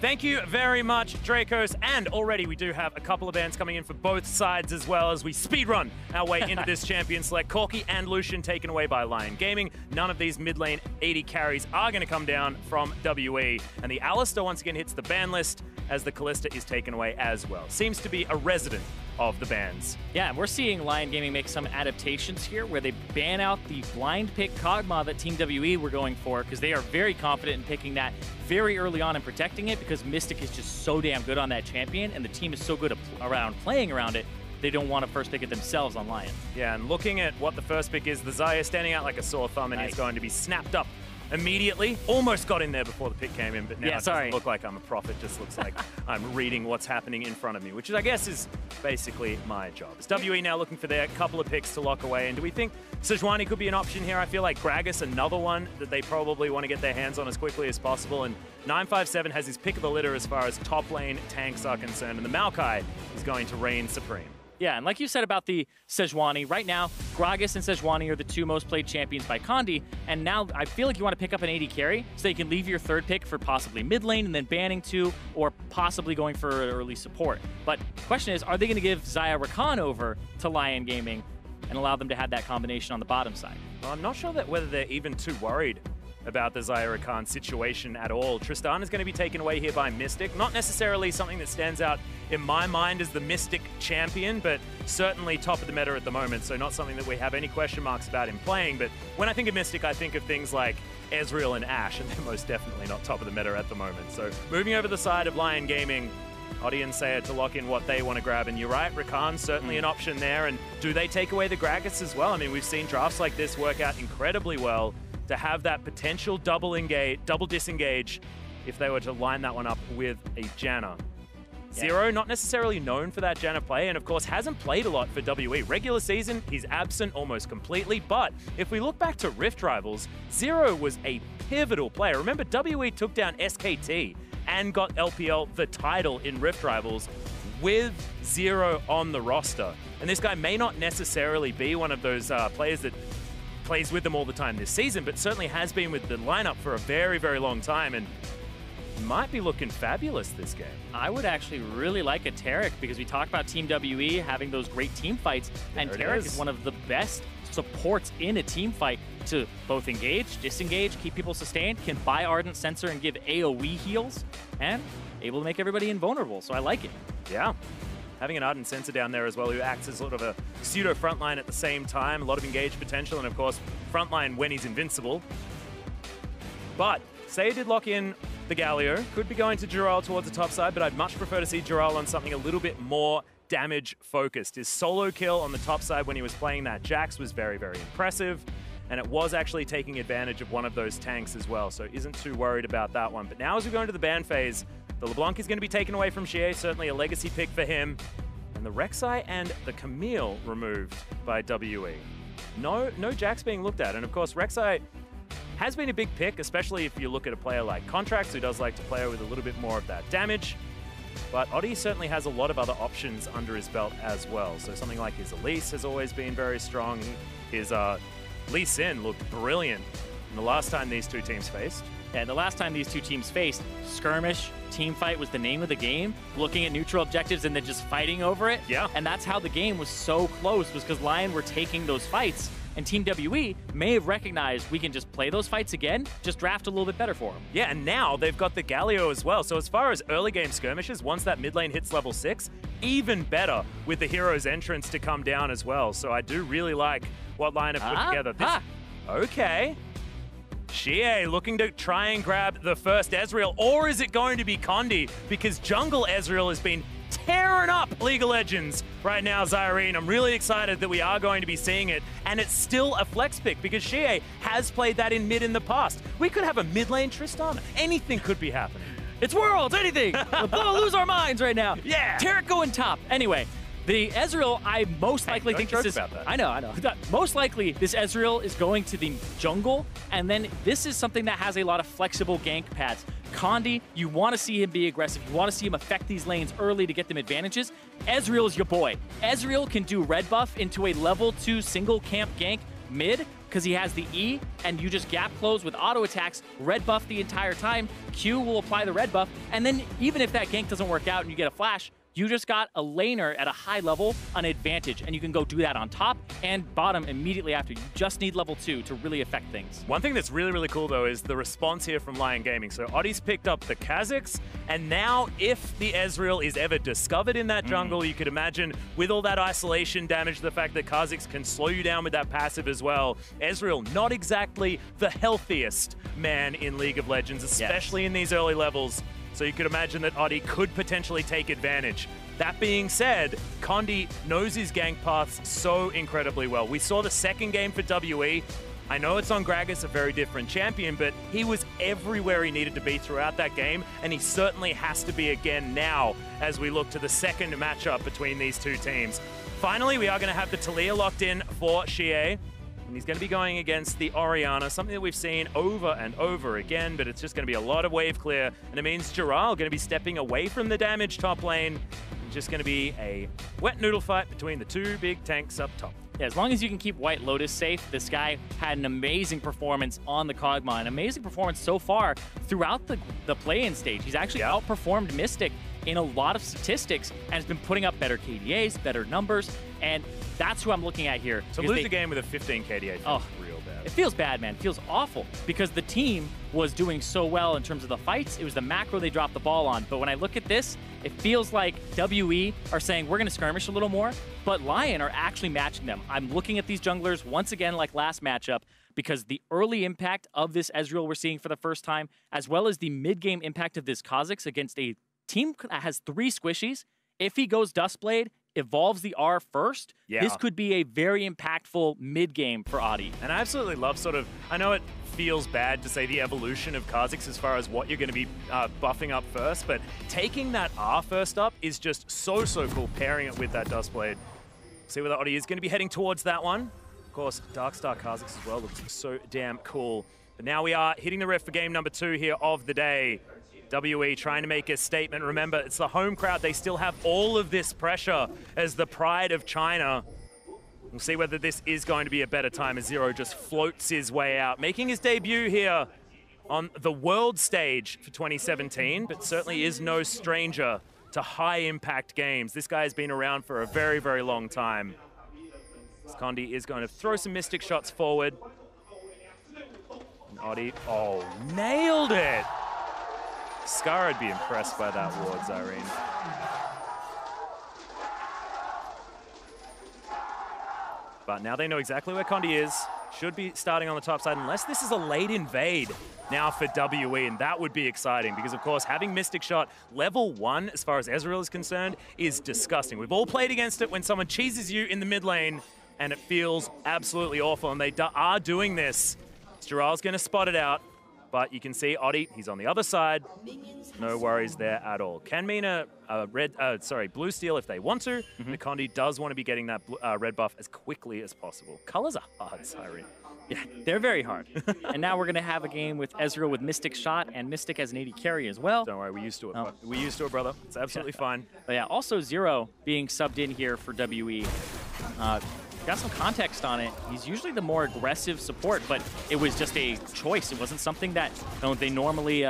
Thank you very much, Dracos. And already we do have a couple of bans coming in for both sides as well as we speedrun our way into this champion select. Corki and Lucian taken away by Lyon Gaming. None of these mid lane AD carries are going to come down from WE. And the Alistar once again hits the ban list as the Kalista is taken away as well. Seems to be a resident of the bans. Yeah, and we're seeing Lyon Gaming make some adaptations here where they ban out the blind pick Kog'Maw that Team WE were going for because they are very confident in picking that very early on and protecting it because Mystic is just so damn good on that champion and the team is so good around playing around it, they don't want to first pick it themselves on Lyon. Yeah, and looking at what the first pick is, the Xayah standing out like a sore thumb and nice. Is going to be snapped up immediately. Almost got in there before the pick came in, but now it doesn't look like I'm a prophet. Just looks like I'm reading what's happening in front of me, which is, I guess is basically my job. Is WE now looking for their couple of picks to lock away, and do we think Sejuani could be an option here? I feel like Gragas, another one that they probably want to get their hands on as quickly as possible, and 957 has his pick of the litter as far as top lane tanks are concerned, and the Maokai is going to reign supreme. Yeah, and like you said about the Sejuani, right now, Gragas and Sejuani are the two most played champions by Condi, and now I feel like you want to pick up an AD carry so you can leave your third pick for possibly mid lane and then banning two, or possibly going for early support. But the question is, are they going to give Xayah Rakan over to Lyon Gaming and allow them to have that combination on the bottom side? Well, I'm not sure that whether they're even too worried about the Xayah Rakan situation at all. Tristana is going to be taken away here by Mystic. Not necessarily something that stands out in my mind as the Mystic champion, but certainly top of the meta at the moment, so not something that we have any question marks about him playing. But when I think of Mystic, I think of things like Ezreal and Ashe, and they're most definitely not top of the meta at the moment. So moving over the side of Lyon Gaming, Oddie and Seiya to lock in what they want to grab. And you're right, Rakan certainly an option there. And do they take away the Gragas as well? I mean, we've seen drafts like this work out incredibly well to have that potential double disengage if they were to line that one up with a Janna. Yeah. Zero, not necessarily known for that Janna play, and of course hasn't played a lot for WE. Regular season, he's absent almost completely, but if we look back to Rift Rivals, Zero was a pivotal player. Remember, WE took down SKT and got LPL the title in Rift Rivals with Zero on the roster. And this guy may not necessarily be one of those players that plays with them all the time this season, but certainly has been with the lineup for a very, very long time, and might be looking fabulous this game. I would actually really like a Taric because we talked about Team WE having those great team fights, and Taric is one of the best supports in a team fight to both engage, disengage, keep people sustained, can buy Ardent Sensor and give AoE heals, and able to make everybody invulnerable, so I like it. Yeah. Having an Ardent Sensor down there as well, who acts as sort of a pseudo frontline at the same time, a lot of engaged potential, and of course, frontline when he's invincible. But Seiya did lock in the Galio. Could be going to Jirall towards the top side, but I'd much prefer to see Jirall on something a little bit more damage focused. His solo kill on the top side when he was playing that Jax was very, very impressive, and it was actually taking advantage of one of those tanks as well, so isn't too worried about that one. But now as we go into the ban phase, the LeBlanc is going to be taken away from Xiye, certainly a legacy pick for him. And the Rek'Sai and the Camille removed by WE. No Jax being looked at. And of course, Rek'Sai has been a big pick, especially if you look at a player like Contracts, who does like to play with a little bit more of that damage. But Oddie certainly has a lot of other options under his belt as well. So something like his Elise has always been very strong. His Lee Sin looked brilliant in the last time these two teams faced. And the last time these two teams faced, skirmish, team fight was the name of the game, looking at neutral objectives and then just fighting over it. Yeah. And that's how the game was so close, was because Lyon were taking those fights, and Team WE may have recognized we can just play those fights again, just draft a little bit better for them. Yeah, and now they've got the Galio as well. So as far as early game skirmishes, once that mid lane hits level 6, even better with the hero's entrance to come down as well. So I do really like what Lyon have put together. Okay. Xiye looking to try and grab the first Ezreal, or is it going to be Condi? Because jungle Ezreal has been tearing up League of Legends right now, Zirene. I'm really excited that we are going to be seeing it, and it's still a flex pick because Xiye has played that in mid in the past. We could have a mid lane Tristana. Anything could be happening. It's Worlds, anything! We'll lose our minds right now. Yeah! Taric going top. Anyway, the Ezreal, I most likely think this is... about that. I know. Most likely, this Ezreal is going to the jungle, and then this is something that has a lot of flexible gank paths. Condi, you want to see him be aggressive. You want to see him affect these lanes early to get them advantages. Ezreal is your boy. Ezreal can do red buff into a level 2 single camp gank mid because he has the E, and you just gap close with auto attacks, red buff the entire time. Q will apply the red buff, and then even if that gank doesn't work out and you get a flash, you just got a laner at a high level an advantage, and you can go do that on top and bottom immediately after. You just need level 2 to really affect things. One thing that's really, really cool, though, is the response here from Lyon Gaming. So Oddie's picked up the Kha'Zix, and now if the Ezreal is ever discovered in that jungle, you could imagine with all that isolation damage, the fact that Kha'Zix can slow you down with that passive as well. Ezreal, not exactly the healthiest man in League of Legends, especially in these early levels. So you could imagine that Oddie could potentially take advantage. That being said, Condi knows his gank paths so incredibly well. We saw the second game for WE. I know it's on Gragas, a very different champion, but he was everywhere he needed to be throughout that game, and he certainly has to be again now as we look to the second matchup between these two teams. Finally, we are going to have the Taliyah locked in for Xiye. And he's going to be going against the Orianna, something that we've seen over and over again, but it's just going to be a lot of wave clear. And it means Jirall going to be stepping away from the damage top lane. It's just going to be a wet noodle fight between the two big tanks up top. Yeah, as long as you can keep Whitelotus safe, this guy had an amazing performance on the Kog'Maw, an amazing performance so far throughout the play-in stage. He's actually outperformed Mystic in a lot of statistics and has been putting up better KDAs, better numbers, and that's who I'm looking at here. To lose the game with a 15 KDA feels real bad. It feels bad, man. It feels awful because the team was doing so well in terms of the fights. It was the macro they dropped the ball on. But when I look at this, it feels like WE are saying we're going to skirmish a little more, but Lyon are actually matching them. I'm looking at these junglers once again like last matchup because the early impact of this Ezreal we're seeing for the first time, as well as the mid-game impact of this Kha'Zix against a team that has 3 squishies. If he goes Duskblade, evolves the R first, this could be a very impactful mid-game for Oddie. And I absolutely love sort of, I know it feels bad to say the evolution of Kha'Zix as far as what you're going to be buffing up first, but taking that R first up is just so cool, pairing it with that Duskblade. See where the Oddie is going to be heading towards that one. Of course, Darkstar Kha'Zix as well looks so damn cool. But now we are hitting the ref for game number 2 here of the day. WE trying to make a statement. Remember, it's the home crowd. They still have all of this pressure as the pride of China. We'll see whether this is going to be a better time as Zero just floats his way out, making his debut here on the world stage for 2017, but certainly is no stranger to high-impact games. This guy has been around for a very, very long time. Condi is going to throw some Mystic shots forward. And Oddie, nailed it! Scar would be impressed by that ward, Zirene. But now they know exactly where Condi is. Should be starting on the top side, unless this is a late invade now for WE, and that would be exciting because, of course, having Mystic Shot level 1, as far as Ezreal is concerned, is disgusting. We've all played against it when someone cheeses you in the mid lane, and it feels absolutely awful, and they are doing this. Jirall's going to spot it out. But you can see Oddie, he's on the other side. No worries there at all. Can mean a blue steal if they want to. The Condi does want to be getting that red buff as quickly as possible. Colors are hard, Zirene. Yeah, they're very hard. And now we're going to have a game with Ezreal with Mystic Shot and Mystic as an AD carry as well. Don't worry, we used to it. We used to it, brother. It's absolutely fine. But yeah, also Zero being subbed in here for WE. Got some context on it. He's usually the more aggressive support, but it was just a choice. It wasn't something that they normally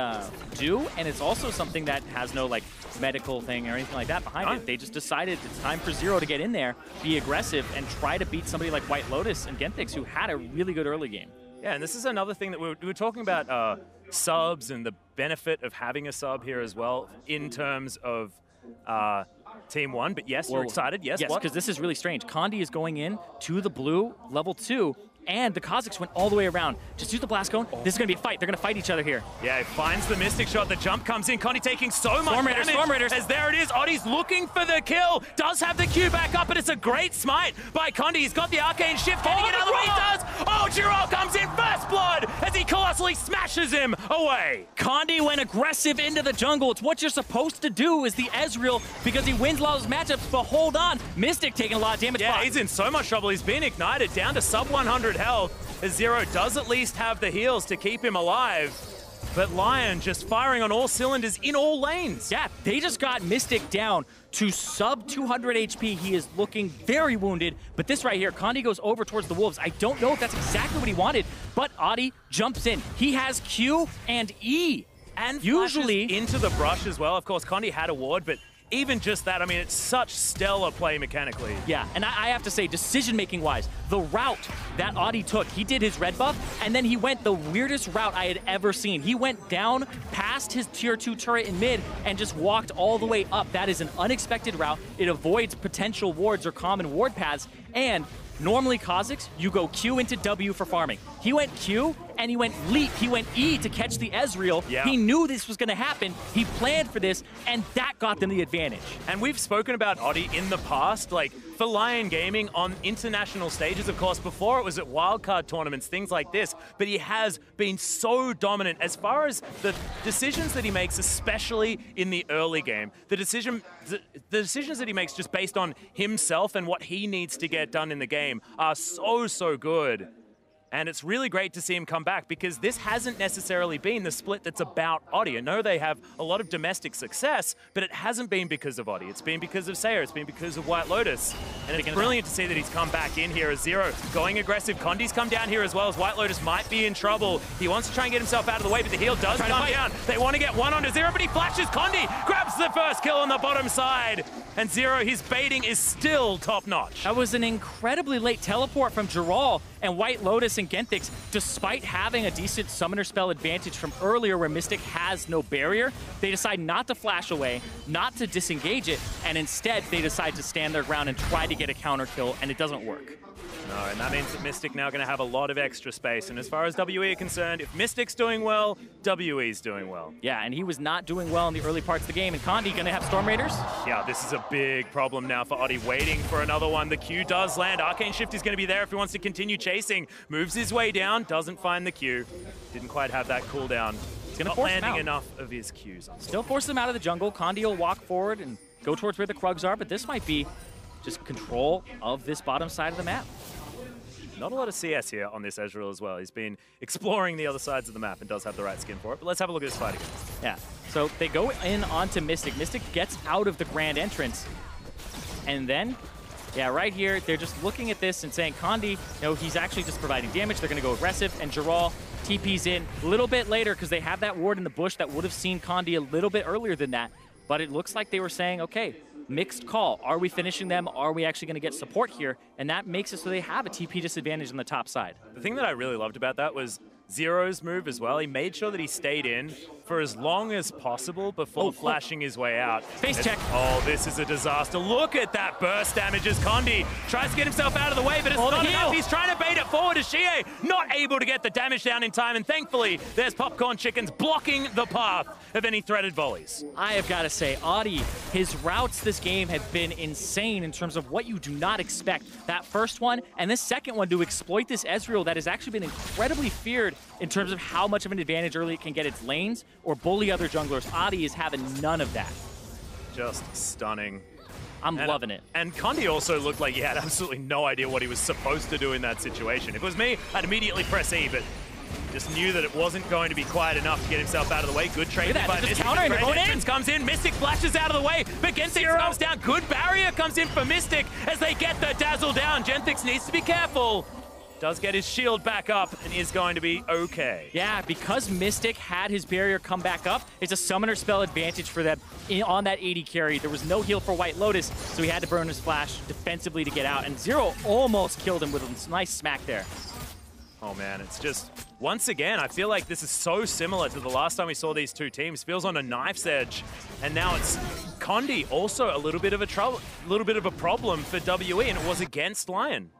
do, and it's also something that has no like medical thing or anything like that behind it. They just decided it's time for Zero to get in there, be aggressive, and try to beat somebody like Whitelotus and Genthix, who had a really good early game. Yeah, and this is another thing that we were talking about subs and the benefit of having a sub here as well in terms of Team 1, but yes, you're excited. Yes, because this is really strange. Condi is going in to the blue, level 2, and the Kha'Zix went all the way around. Just use the blast cone. This is going to be a fight. They're going to fight each other here. Yeah, he finds the Mystic Shot. The jump comes in. Condi taking so much damage. Storm Raiders. As there it is. Oddie's looking for the kill. Does have the Q back up, but it's a great smite by Condi. He's got the Arcane Shift. Getting it out of the way. He does. Oh, Jirall comes in first blood as he colossally smashes him away. Condi went aggressive into the jungle. It's what you're supposed to do is the Ezreal because he wins a lot of those matchups, but hold on. Mystic taking a lot of damage. Yeah, he's in so much trouble. He's been ignited down to sub 100 health. As Zero does at least have the heals to keep him alive. But Lyon just firing on all cylinders in all lanes. Yeah, they just got Mystic down to sub 200 HP. He is looking very wounded, but this right here, Condi goes over towards the Wolves. I don't know if that's exactly what he wanted, but Oddie jumps in. He has Q and E. And usually into the brush as well. Of course, Condi had a ward, but even just that, I mean, it's such stellar play mechanically. Yeah, and I have to say, decision-making wise, the route that Oddie took, he did his red buff, and then he went the weirdest route I had ever seen. He went down past his tier 2 turret in mid and just walked all the way up. That is an unexpected route. It avoids potential wards or common ward paths, and normally Kha'Zix, you go Q into W for farming. He went Q, and he went leap, he went E to catch the Ezreal. Yeah. He knew this was gonna happen, he planned for this, and that got them the advantage. And we've spoken about Oddie in the past, like for Lyon Gaming on international stages, of course. Before it was at wildcard tournaments, things like this, but he has been so dominant as far as the decisions that he makes, especially in the early game. The decisions that he makes just based on himself and what he needs to get done in the game are so good. And it's really great to see him come back because this hasn't necessarily been the split that's about Oddie. I know they have a lot of domestic success, but it hasn't been because of Oddie. It's been because of Seiya. It's been because of Whitelotus. And it's brilliant to see that he's come back in here as Zero. Going aggressive. Condi's come down here as well as Whitelotus might be in trouble. He wants to try and get himself out of the way, but the heal does come down. They want to get one onto Zero, but he flashes. Condi grabs the first kill on the bottom side. And Zero, his baiting is still top-notch. That was an incredibly late teleport from Jirall, and Whitelotus and Genthix, despite having a decent summoner spell advantage from earlier where Mystic has no barrier, they decide not to flash away, not to disengage it, and instead they decide to stand their ground and try to get a counter kill, and it doesn't work. No, and that means that Mystic now going to have a lot of extra space. And as far as WE are concerned, if Mystic's doing well, WE's doing well. Yeah, and he was not doing well in the early parts of the game. And Condi going to have Storm Raiders? Yeah, this is a big problem now for Oddie, waiting for another one. The Q does land. Arcane Shift is going to be there if he wants to continue chasing. Moves his way down, doesn't find the Q. Didn't quite have that cooldown. He's going to force him out. Landing enough of his Qs. Still force him out of the jungle. Condi will walk forward and go towards where the Krugs are, but this might be just control of this bottom side of the map. Not a lot of CS here on this Ezreal as well. He's been exploring the other sides of the map and does have the right skin for it. But let's have a look at this fight again. Yeah, so they go in onto Mystic. Mystic gets out of the grand entrance. And then, yeah, right here, they're just looking at this and saying, Condi, he's actually just providing damage. They're going to go aggressive. And Jirall TP's in a little bit later because they have that ward in the bush that would have seen Condi a little bit earlier than that. But it looks like they were saying, okay, mixed call. Are we finishing them? Are we actually going to get support here? And that makes it so they have a TP disadvantage on the top side. The thing that I really loved about that was Zero's move as well. He made sure that he stayed in for as long as possible before flashing his way out. Face check. Oh, this is a disaster. Look at that burst damage as Condi tries to get himself out of the way, but it's not enough. He's trying to bait it forward as Xiye, not able to get the damage down in time, and thankfully, there's Popcorn Chickens blocking the path of any threaded volleys. I have got to say, Oddie, his routes this game have been insane in terms of what you do not expect. That first one and this second one to exploit this Ezreal that has actually been incredibly feared in terms of how much of an advantage early it can get its lanes or bully other junglers. Oddie is having none of that. Just stunning. I'm loving it. And Condi also looked like he had absolutely no idea what he was supposed to do in that situation. If it was me, I'd immediately press E, but just knew that it wasn't going to be quite enough to get himself out of the way. Good trade by Mystic. Entrance comes in. Mystic flashes out of the way, but Genthix comes down. Good barrier comes in for Mystic as they get the dazzle down. Genthix needs to be careful. Does get his shield back up and is going to be okay. Yeah, because Mystic had his barrier come back up, it's a summoner spell advantage for them on that AD carry. There was no heal for Whitelotus, so he had to burn his flash defensively to get out, and Zero almost killed him with a nice smack there. Oh man, it's just, once again, I feel like this is so similar to the last time we saw these two teams. Feels on a knife's edge, and now it's Condi also a little bit of a problem for WE, and it was against Lyon.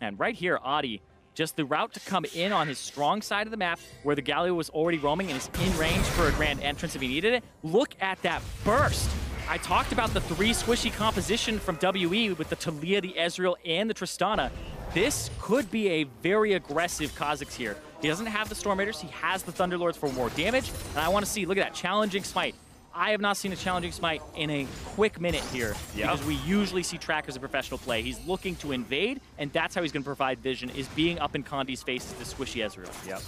And right here, Oddie, just the route to come in on his strong side of the map where the Galio was already roaming and is in range for a grand entrance if he needed it. Look at that burst. I talked about the 3 squishy composition from WE with the Taliyah, the Ezreal, and the Tristana. This could be a very aggressive Kha'Zix here. He doesn't have the Storm Raiders, he has the Thunderlords for more damage, and I want to see, look at that, challenging smite. I have not seen a challenging smite in a quick minute here because we usually see trackers in professional play. He's looking to invade, and that's how he's going to provide vision, is being up in Condi's face as the squishy Ezreal. Yep.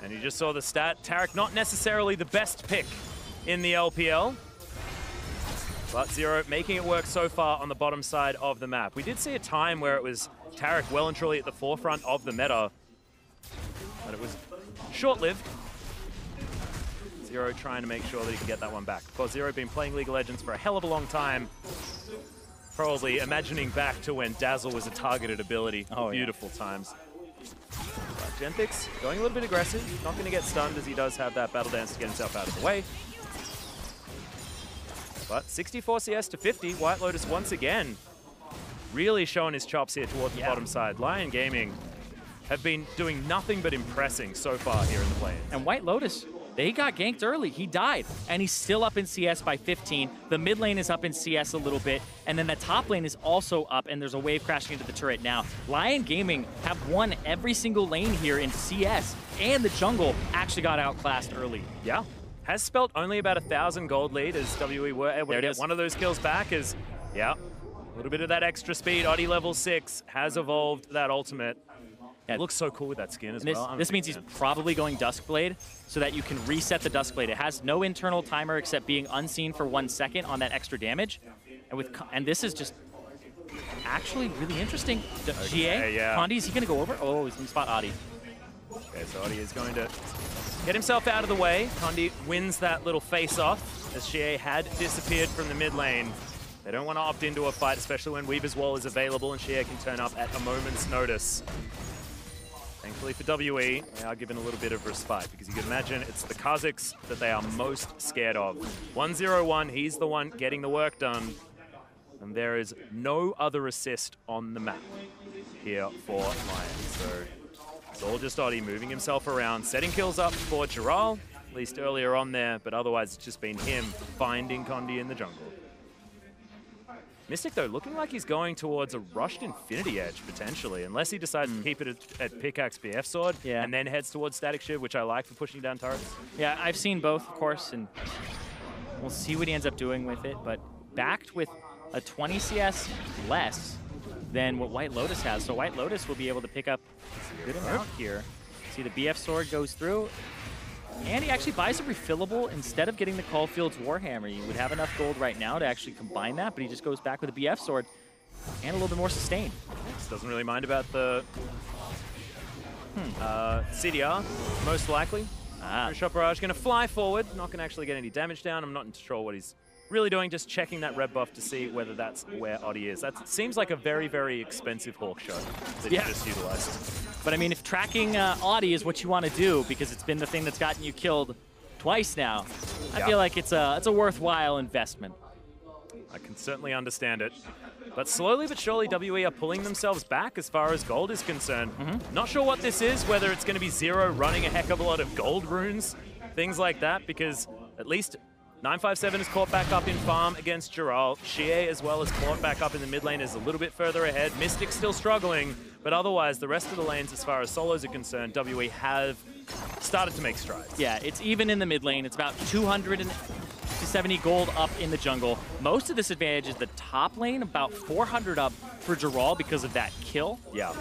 And you just saw the stat. Taric not necessarily the best pick in the LPL. But Zero making it work so far on the bottom side of the map. We did see a time where it was Taric well and truly at the forefront of the meta. But it was short-lived. Zero trying to make sure that he can get that one back. Of course, Zero been playing League of Legends for a hell of a long time. Probably imagining back to when Dazzle was a targeted ability. Oh, beautiful times. But Genthix going a little bit aggressive. Not going to get stunned as he does have that battle dance to get himself out of the way. But 64 CS to 50, Whitelotus once again really showing his chops here towards the bottom side. Lyon Gaming have been doing nothing but impressing so far here in the Pla-Ins. And Whitelotus, they got ganked early. He died, and he's still up in CS by 15. The mid lane is up in CS a little bit, and then the top lane is also up, and there's a wave crashing into the turret now. Lyon Gaming have won every single lane here in CS, and the jungle actually got outclassed early. Yeah. Has spelt only about 1,000 gold lead as WE were able to get one of those kills back as, yeah, a little bit of that extra speed. Oddie level 6 has evolved that ultimate. Yeah, it looks so cool with that skin as well. This means he's probably going Duskblade so that you can reset the Duskblade. It has no internal timer except being unseen for 1 second on that extra damage. And this is just actually really interesting. Xiye, condi, is he going to go over? Oh, he's going to spot Oddie. Okay, so Oddie is going to get himself out of the way. Condi wins that little face-off as Xiye had disappeared from the mid lane. They don't want to opt into a fight, especially when Weaver's Wall is available and Xiye can turn up at a moment's notice. Thankfully for WE, they are given a little bit of respite because you can imagine it's the Kha'Zix that they are most scared of. 1-0-1, he's the one getting the work done. And there is no other assist on the map here for Lyon. So it's all just Oddie moving himself around, setting kills up for Jirall, at least earlier on there, but otherwise it's just been him finding Condi in the jungle. Mystic, though, looking like he's going towards a rushed Infinity Edge, potentially, unless he decides to keep it at Pickaxe BF Sword and then heads towards Static Shiv, which I like for pushing down turrets. Yeah, I've seen both, of course, and we'll see what he ends up doing with it, but backed with a 20 CS less than what Whitelotus has. So Whitelotus will be able to pick up a good amount here. See, the BF Sword goes through, and he actually buys a refillable instead of getting the Caulfield's Warhammer. You would have enough gold right now to actually combine that, but he just goes back with a BF Sword and a little bit more sustain. Just doesn't really mind about the CDR, most likely. Shot Barrage going to fly forward, not going to actually get any damage down. I'm not sure what he's really doing, just checking that red buff to see whether that's where Oddie is. That seems like a very, very expensive hawk shot that he just utilized. But I mean, if tracking Oddie is what you want to do, because it's been the thing that's gotten you killed twice now, I feel like it's a worthwhile investment. I can certainly understand it. But slowly but surely, WE are pulling themselves back as far as gold is concerned. Not sure what this is, whether it's going to be Zero running a heck of a lot of gold runes, things like that, because at least 957 is caught back up in farm against Jirall. Xiye as well is caught back up in the mid lane, is a little bit further ahead. Mystic's still struggling, but otherwise the rest of the lanes as far as solos are concerned, WE have started to make strides. Yeah, it's even in the mid lane. It's about 270 gold up in the jungle. Most of this advantage is the top lane, about 400 up for Jirall because of that kill. Yeah,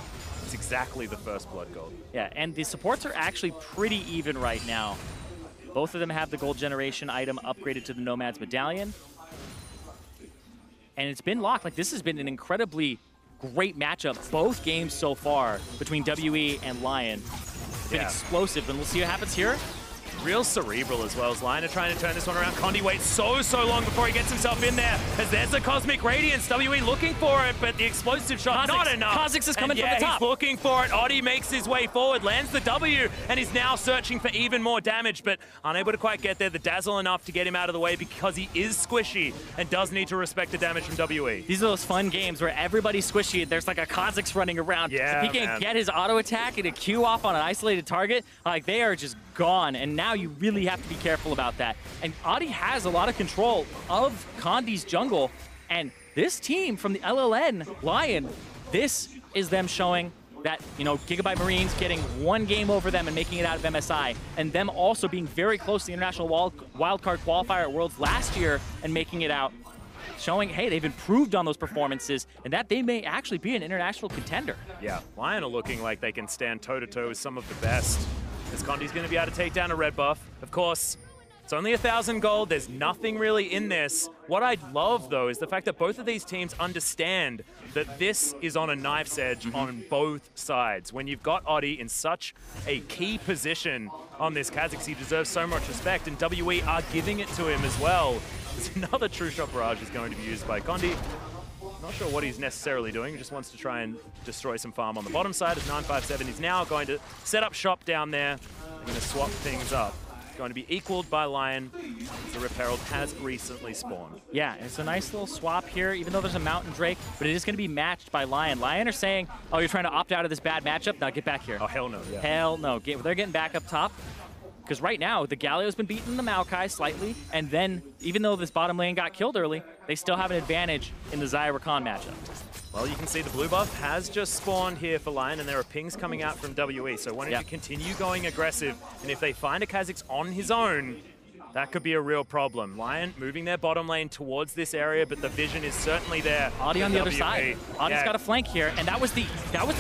it's exactly the first blood gold. Yeah, and the supports are actually pretty even right now. Both of them have the gold generation item upgraded to the Nomad's Medallion. And it's been locked. Like, this has been an incredibly great matchup, both games so far, between WE and Lyon. It's been explosive, and we'll see what happens here. Real cerebral as well as Lyon are trying to turn this one around. Condi waits so long before he gets himself in there, as there's the Cosmic Radiance. WE looking for it, but the explosive shot, not enough. Kha'Zix is coming from the top. He's looking for it. Oddie makes his way forward, lands the W, and is now searching for even more damage, but unable to quite get there. The Dazzle enough to get him out of the way because he is squishy and does need to respect the damage from WE. These are those fun games where everybody's squishy. There's like a Kha'Zix running around. Yeah, if he can get his auto attack and a Q off on an isolated target, like, they are just gone, and now you really have to be careful about that. And Oddie has a lot of control of Condi's jungle, and this team from the LLN, Lyon, this is them showing that, you know, Gigabyte Marines getting one game over them and making it out of MSI, and them also being very close to the International Wildcard Qualifier at Worlds last year and making it out, showing, hey, they've improved on those performances and that they may actually be an international contender. Yeah, Lyon are looking like they can stand toe-to-toe with some of the best as Condi's going to be able to take down a red buff. Of course, it's only 1,000 gold. There's nothing really in this. What I love, though, is the fact that both of these teams understand that this is on a knife's edge on both sides. When you've got Oddie in such a key position on this Kha'Zix, he deserves so much respect, and WE are giving it to him as well. There's another True Shot Barrage is going to be used by Condi. Not sure what he's necessarily doing. He just wants to try and destroy some farm on the bottom side as 957 is now going to set up shop down there. They're going to swap things up. Going to be equaled by Lyon. The Rip Herald has recently spawned. Yeah, it's a nice little swap here, even though there's a Mountain Drake, but it is going to be matched by Lyon. Lyon are saying, oh, you're trying to opt out of this bad matchup? Now get back here. Oh, hell no. Yeah. Hell no. They're getting back up top. Because right now, the Galio's been beating the Maokai slightly, and then, even though this bottom lane got killed early, they still have an advantage in the Xayah Rakan matchup. Well, you can see the blue buff has just spawned here for Lyon, and there are pings coming out from WE. So why don't you continue going aggressive, and if they find a Kha'Zix on his own, that could be a real problem. Lyon moving their bottom lane towards this area, but the vision is certainly there. Oddie on the other side. Oddie's got a flank here, and that was the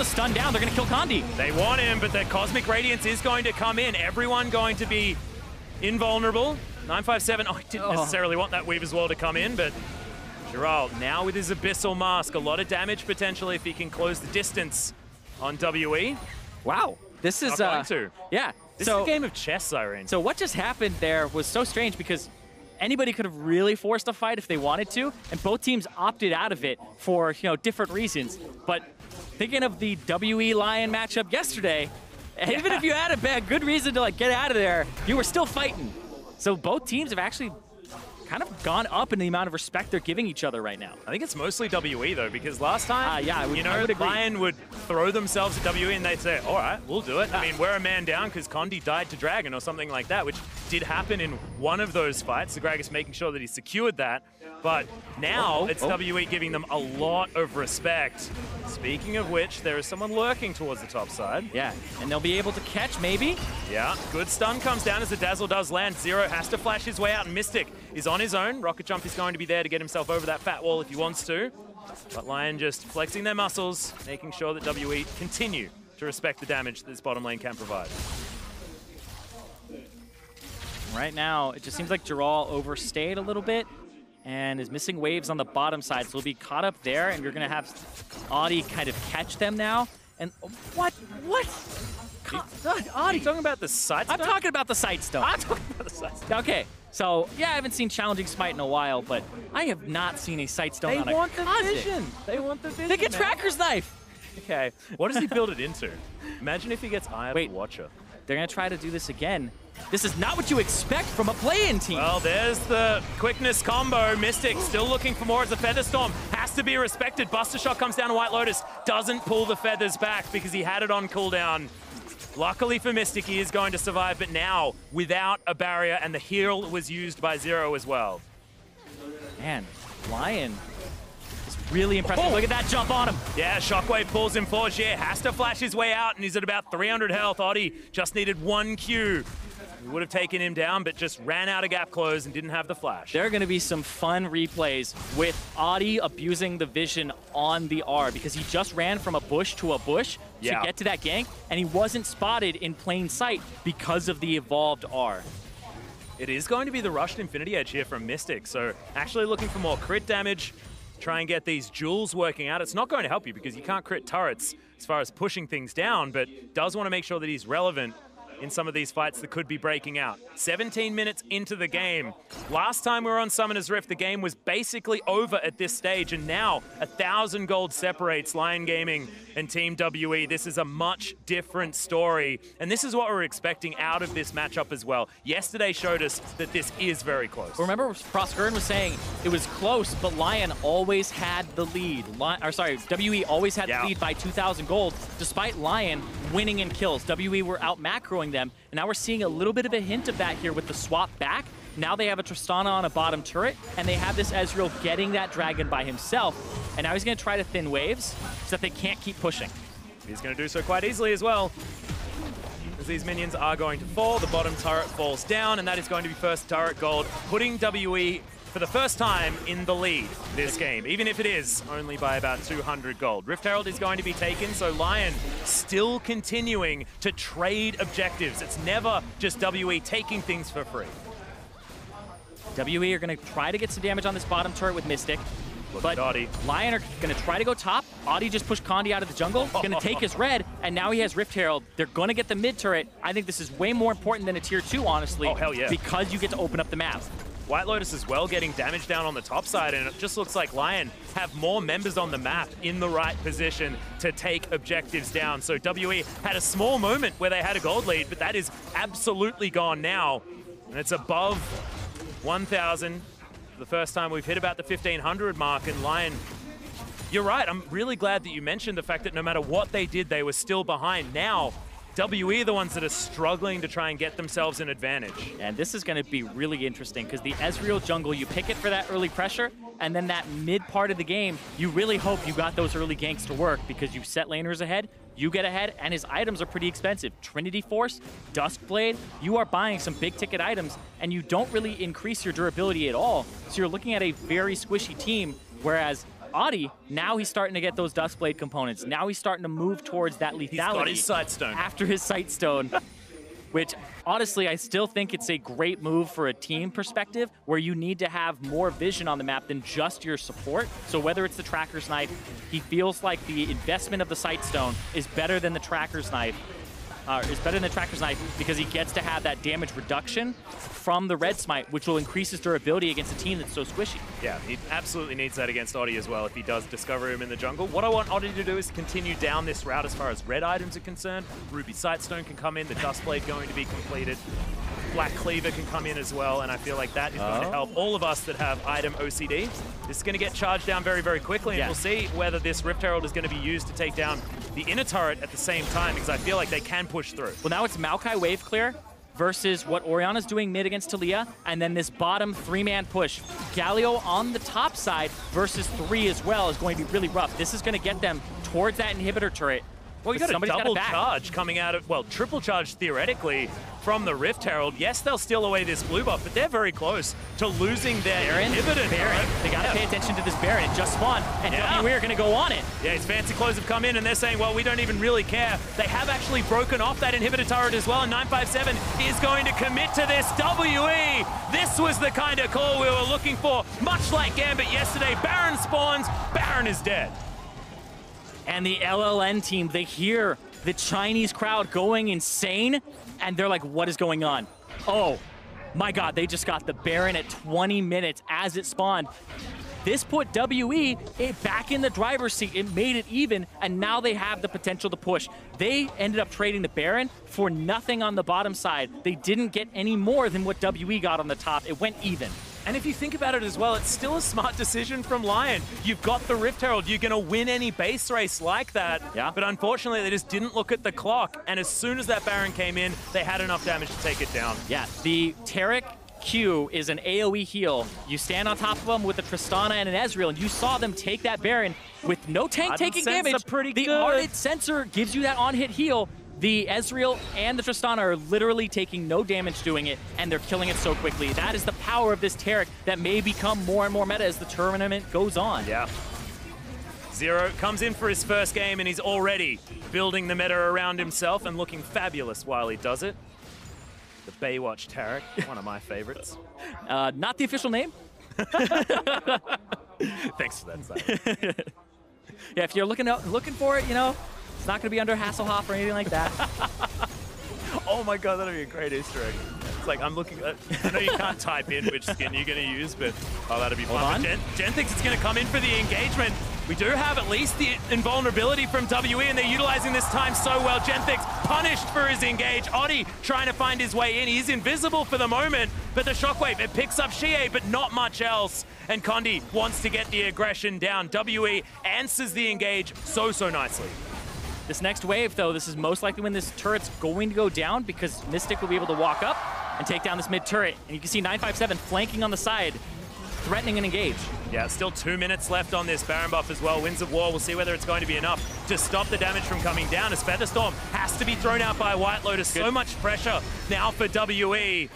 stun down. They're going to kill Condi. They want him, but the Cosmic Radiance is going to come in. Everyone going to be invulnerable. 957, oh, he didn't necessarily want that Weave as well to come in, but Jirall now with his Abyssal Mask. A lot of damage potentially if he can close the distance on WE. Wow. This is, yeah. This is a game of chess, Zirene. So what just happened there was so strange because anybody could have really forced a fight if they wanted to, and both teams opted out of it for, different reasons. But thinking of the WE Lyon matchup yesterday, even if you had a good reason to get out of there, you were still fighting. So both teams have actually kind of gone up in the amount of respect they're giving each other right now. I think it's mostly WE though, because last time, I would agree. Lyon would throw themselves at WE and they'd say, all right, we'll do it. I mean, we're a man down because Condi died to Dragon or something like that, which did happen in one of those fights. The Gragas making sure that he secured that. But now it's WE giving them a lot of respect. Speaking of which, there is someone lurking towards the top side. Yeah, and they'll be able to catch maybe. Yeah, good stun comes down as the Dazzle does land. Zero has to flash his way out, and Mystic is on his own. Rocket Jump is going to be there to get himself over that fat wall if he wants to. But Lyon just flexing their muscles, making sure that WE continue to respect the damage that this bottom lane can provide. Right now, it just seems like Jirall overstayed a little bit and is missing waves on the bottom side, so he'll be caught up there, and you're going to have Oddie kind of catch them now. And what? Oddie. Are you talking about the side stone? I'm talking about the side stone. I'm talking about the side stone. Okay, so yeah, I haven't seen Challenging Smite in a while, but I have not seen a sight stone on a Kha'Zix. They want the vision. They get Tracker's Knife. Okay, what does he build it into? Imagine if he gets Eye of the Watcher. They're going to try to do this again. This is not what you expect from a play-in team. Well, there's the quickness combo. Mystic still looking for more as the Feather Storm has to be respected. Buster Shot comes down to Whitelotus. Doesn't pull the feathers back because he had it on cooldown. Luckily for Mystic, he is going to survive, but now without a barrier, and the heal was used by Zero as well. Man, Lyon is really impressive. Oh. Look at that jump on him. Yeah, Shockwave pulls him forward. Xiye has to flash his way out, and he's at about 300 health. Oddie just needed one Q. He would have taken him down, but just ran out of gap close and didn't have the flash. There are going to be some fun replays with Oddie abusing the vision on the R because he just ran from a bush to a bush to get to that gank, and he wasn't spotted in plain sight because of the evolved R. It is going to be the rushed Infinity Edge here from Mystic, so actually looking for more crit damage, try and get these jewels working out. It's not going to help you because you can't crit turrets as far as pushing things down, but does want to make sure that he's relevant in some of these fights that could be breaking out. 17 minutes into the game. Last time we were on Summoner's Rift, the game was basically over at this stage, and now 1,000 gold separates Lyon Gaming and Team WE. This is a much different story, and this is what we're expecting out of this matchup as well. Yesterday showed us that this is very close. Remember, Proskurn was saying it was close, but Lyon always had the lead. WE always had the lead by 2,000 gold, despite Lyon winning in kills. WE were out macroing them, and now we're seeing a little bit of a hint of that here with the swap back. Now they have a Tristana on a bottom turret, and they have this Ezreal getting that dragon by himself, and now he's going to try to thin waves so that they can't keep pushing. He's going to do so quite easily as well, as these minions are going to fall. The bottom turret falls down, and that is going to be first turret gold, putting WE for the first time in the lead this game, even if it is only by about 200 gold. Rift Herald is going to be taken, so Lyon still continuing to trade objectives. It's never just WE taking things for free. WE are going to try to get some damage on this bottom turret with Mystic. But Oddie. Lyon are going to try to go top. Oddie just pushed Condi out of the jungle. Going to take his red, and now he has Rift Herald. They're going to get the mid turret. I think this is way more important than a tier 2, honestly. Oh, hell yeah. Because you get to open up the map. Whitelotus as well getting damage down on the top side, and it just looks like Lyon have more members on the map in the right position to take objectives down. So WE had a small moment where they had a gold lead, but that is absolutely gone now. And it's above 1,000. The first time we've hit about the 1,500 mark, and Lyon, you're right, I'm really glad that you mentioned the fact that no matter what they did, they were still behind. Now, WE are the ones that are struggling to try and get themselves an advantage. And this is going to be really interesting because the Ezreal jungle, you pick it for that early pressure, and then that mid part of the game, you really hope you got those early ganks to work because you set laners ahead, you get ahead, and his items are pretty expensive. Trinity Force, Duskblade, you are buying some big ticket items, and you don't really increase your durability at all. So you're looking at a very squishy team, whereas Oddie, now he's starting to get those Duskblade components. Now he's starting to move towards that lethality. He's got his Sightstone. After his Sightstone, which honestly, I still think it's a great move for a team perspective where you need to have more vision on the map than just your support. So whether it's the Tracker's Knife, he feels like the investment of the Sightstone is better than the Tracker's Knife. Because he gets to have that damage reduction from the red smite, which will increase his durability against a team that's so squishy. Yeah, he absolutely needs that against Oddie as well if he does discover him in the jungle. What I want Oddie to do is continue down this route as far as red items are concerned. Ruby Sightstone can come in, the Duskblade going to be completed. Black Cleaver can come in as well, and I feel like that is going to help all of us that have item OCD. This is going to get charged down very, very quickly, and we'll see whether this Rift Herald is going to be used to take down the inner turret at the same time, because I feel like they can push through. Well, now it's Maokai wave clear versus what Orianna's doing mid against Taliyah, and then this bottom 3-man push. Galio on the top side versus 3 as well is going to be really rough. This is going to get them towards that inhibitor turret. Well, you got a double charge coming out of, well, triple charge theoretically from the Rift Herald. Yes, they'll steal away this blue buff, but they're very close to losing their inhibitor. Baron. They got to pay attention to this Baron. It just spawned, and WE are going to go on it. Yeah, his fancy clothes have come in, and they're saying, well, we don't even really care. They have actually broken off that inhibitor turret as well, and 957 is going to commit to this. WE, this was the kind of call we were looking for. Much like Gambit yesterday, Baron spawns, Baron is dead. And the LLN team, they hear the Chinese crowd going insane, and they're like, what is going on? Oh, my God, they just got the Baron at 20 minutes as it spawned. This put WE back in the driver's seat. It made it even, and now they have the potential to push. They ended up trading the Baron for nothing on the bottom side. They didn't get any more than what WE got on the top. It went even. And if you think about it as well, it's still a smart decision from Lyon. You've got the Rift Herald. You're going to win any base race like that. Yeah. But unfortunately, they just didn't look at the clock. And as soon as that Baron came in, they had enough damage to take it down. Yeah, the Taric Q is an AoE heal. You stand on top of them with a Tristana and an Ezreal, and you saw them take that Baron with no tank taking damage. The Ardent Sensor gives you that on-hit heal. The Ezreal and the Tristana are literally taking no damage doing it, and they're killing it so quickly. That is the power of this Taric that may become more and more meta as the tournament goes on. Yeah. Zero comes in for his first game, and he's already building the meta around himself and looking fabulous while he does it. The Baywatch Taric, one of my favorites. Not the official name. Thanks for that, Simon. Yeah, if you're looking for it, you know, it's not going to be under Hasselhoff or anything like that. Oh my God, that'd be a great Easter egg. It's like, I'm looking at, I know you can't type in which skin you're going to use, but oh, that'd be fun. Genthix is going to come in for the engagement. We do have at least the invulnerability from WE, and they're utilizing this time so well. Genthix punished for his engage. Oddie trying to find his way in. He's invisible for the moment, but the shockwave, it picks up Xiye, but not much else. And Condi wants to get the aggression down. WE answers the engage so nicely. This next wave, though, this is most likely when this turret's going to go down because Mystic will be able to walk up and take down this mid turret. And you can see 957 flanking on the side, threatening an engage. Yeah, still 2 minutes left on this Baron buff as well. Winds of War, we'll see whether it's going to be enough to stop the damage from coming down as Featherstorm has to be thrown out by Whitelotus. So much pressure now for WE.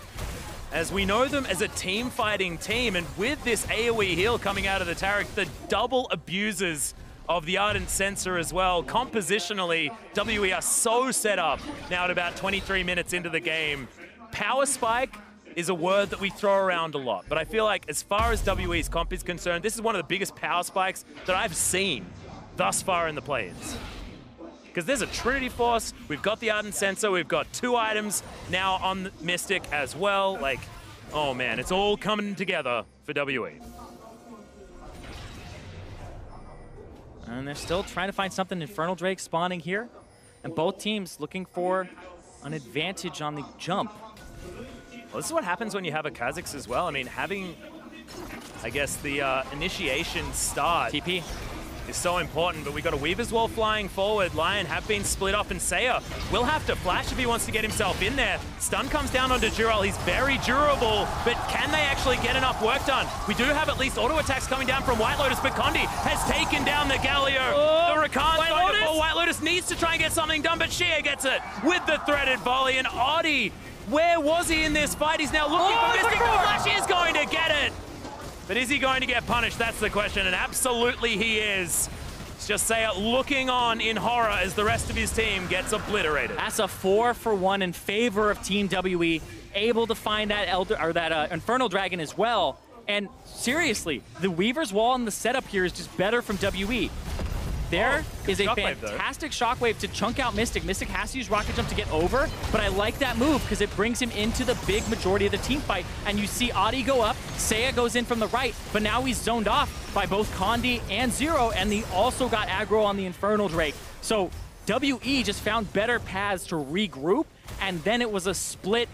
as we know them as a team-fighting team, and with this AoE heal coming out of the Taric, the double abusers of the Ardent Sensor as well. Compositionally, WE are so set up now at about 23 minutes into the game. Power spike is a word that we throw around a lot, but I feel like as far as WE's comp is concerned, this is one of the biggest power spikes that I've seen thus far in the Pla-Ins. Because there's a Trinity Force, we've got the Ardent Sensor, we've got 2 items now on the Mystic as well. Like, oh man, it's all coming together for WE. And they're still trying to find something. Infernal Drake spawning here. And both teams looking for an advantage on the jump. Well, this is what happens when you have a Kha'Zix as well. I mean, having, I guess, the initiation start TP is so important, but we got a Weaver's Wall flying forward. Lyon have been split off, and Seiya will have to flash if he wants to get himself in there. Stun comes down onto Jirall. He's very durable, but can they actually get enough work done? We do have at least auto attacks coming down from Whitelotus, but Condi has taken down the Galio. The Rakan going to fall. Whitelotus needs to try and get something done, but Xiye gets it with the threaded volley, and Oddie, where was he in this fight? He's now looking for Mystic. The flash is going to get it. But is he going to get punished? That's the question, and absolutely he is. It's just Seiya looking on in horror as the rest of his team gets obliterated. That's a 4-for-1 in favor of Team WE, able to find that Infernal Dragon as well. And seriously, the Weaver's Wall and the setup here is just better from WE. There is a fantastic shockwave to chunk out Mystic. Mystic has to use Rocket Jump to get over, but I like that move because it brings him into the big majority of the team fight. And you see Oddie go up, Seiya goes in from the right, but now he's zoned off by both Condi and Zero, and he also got aggro on the Infernal Drake. So WE just found better paths to regroup, and then it was a split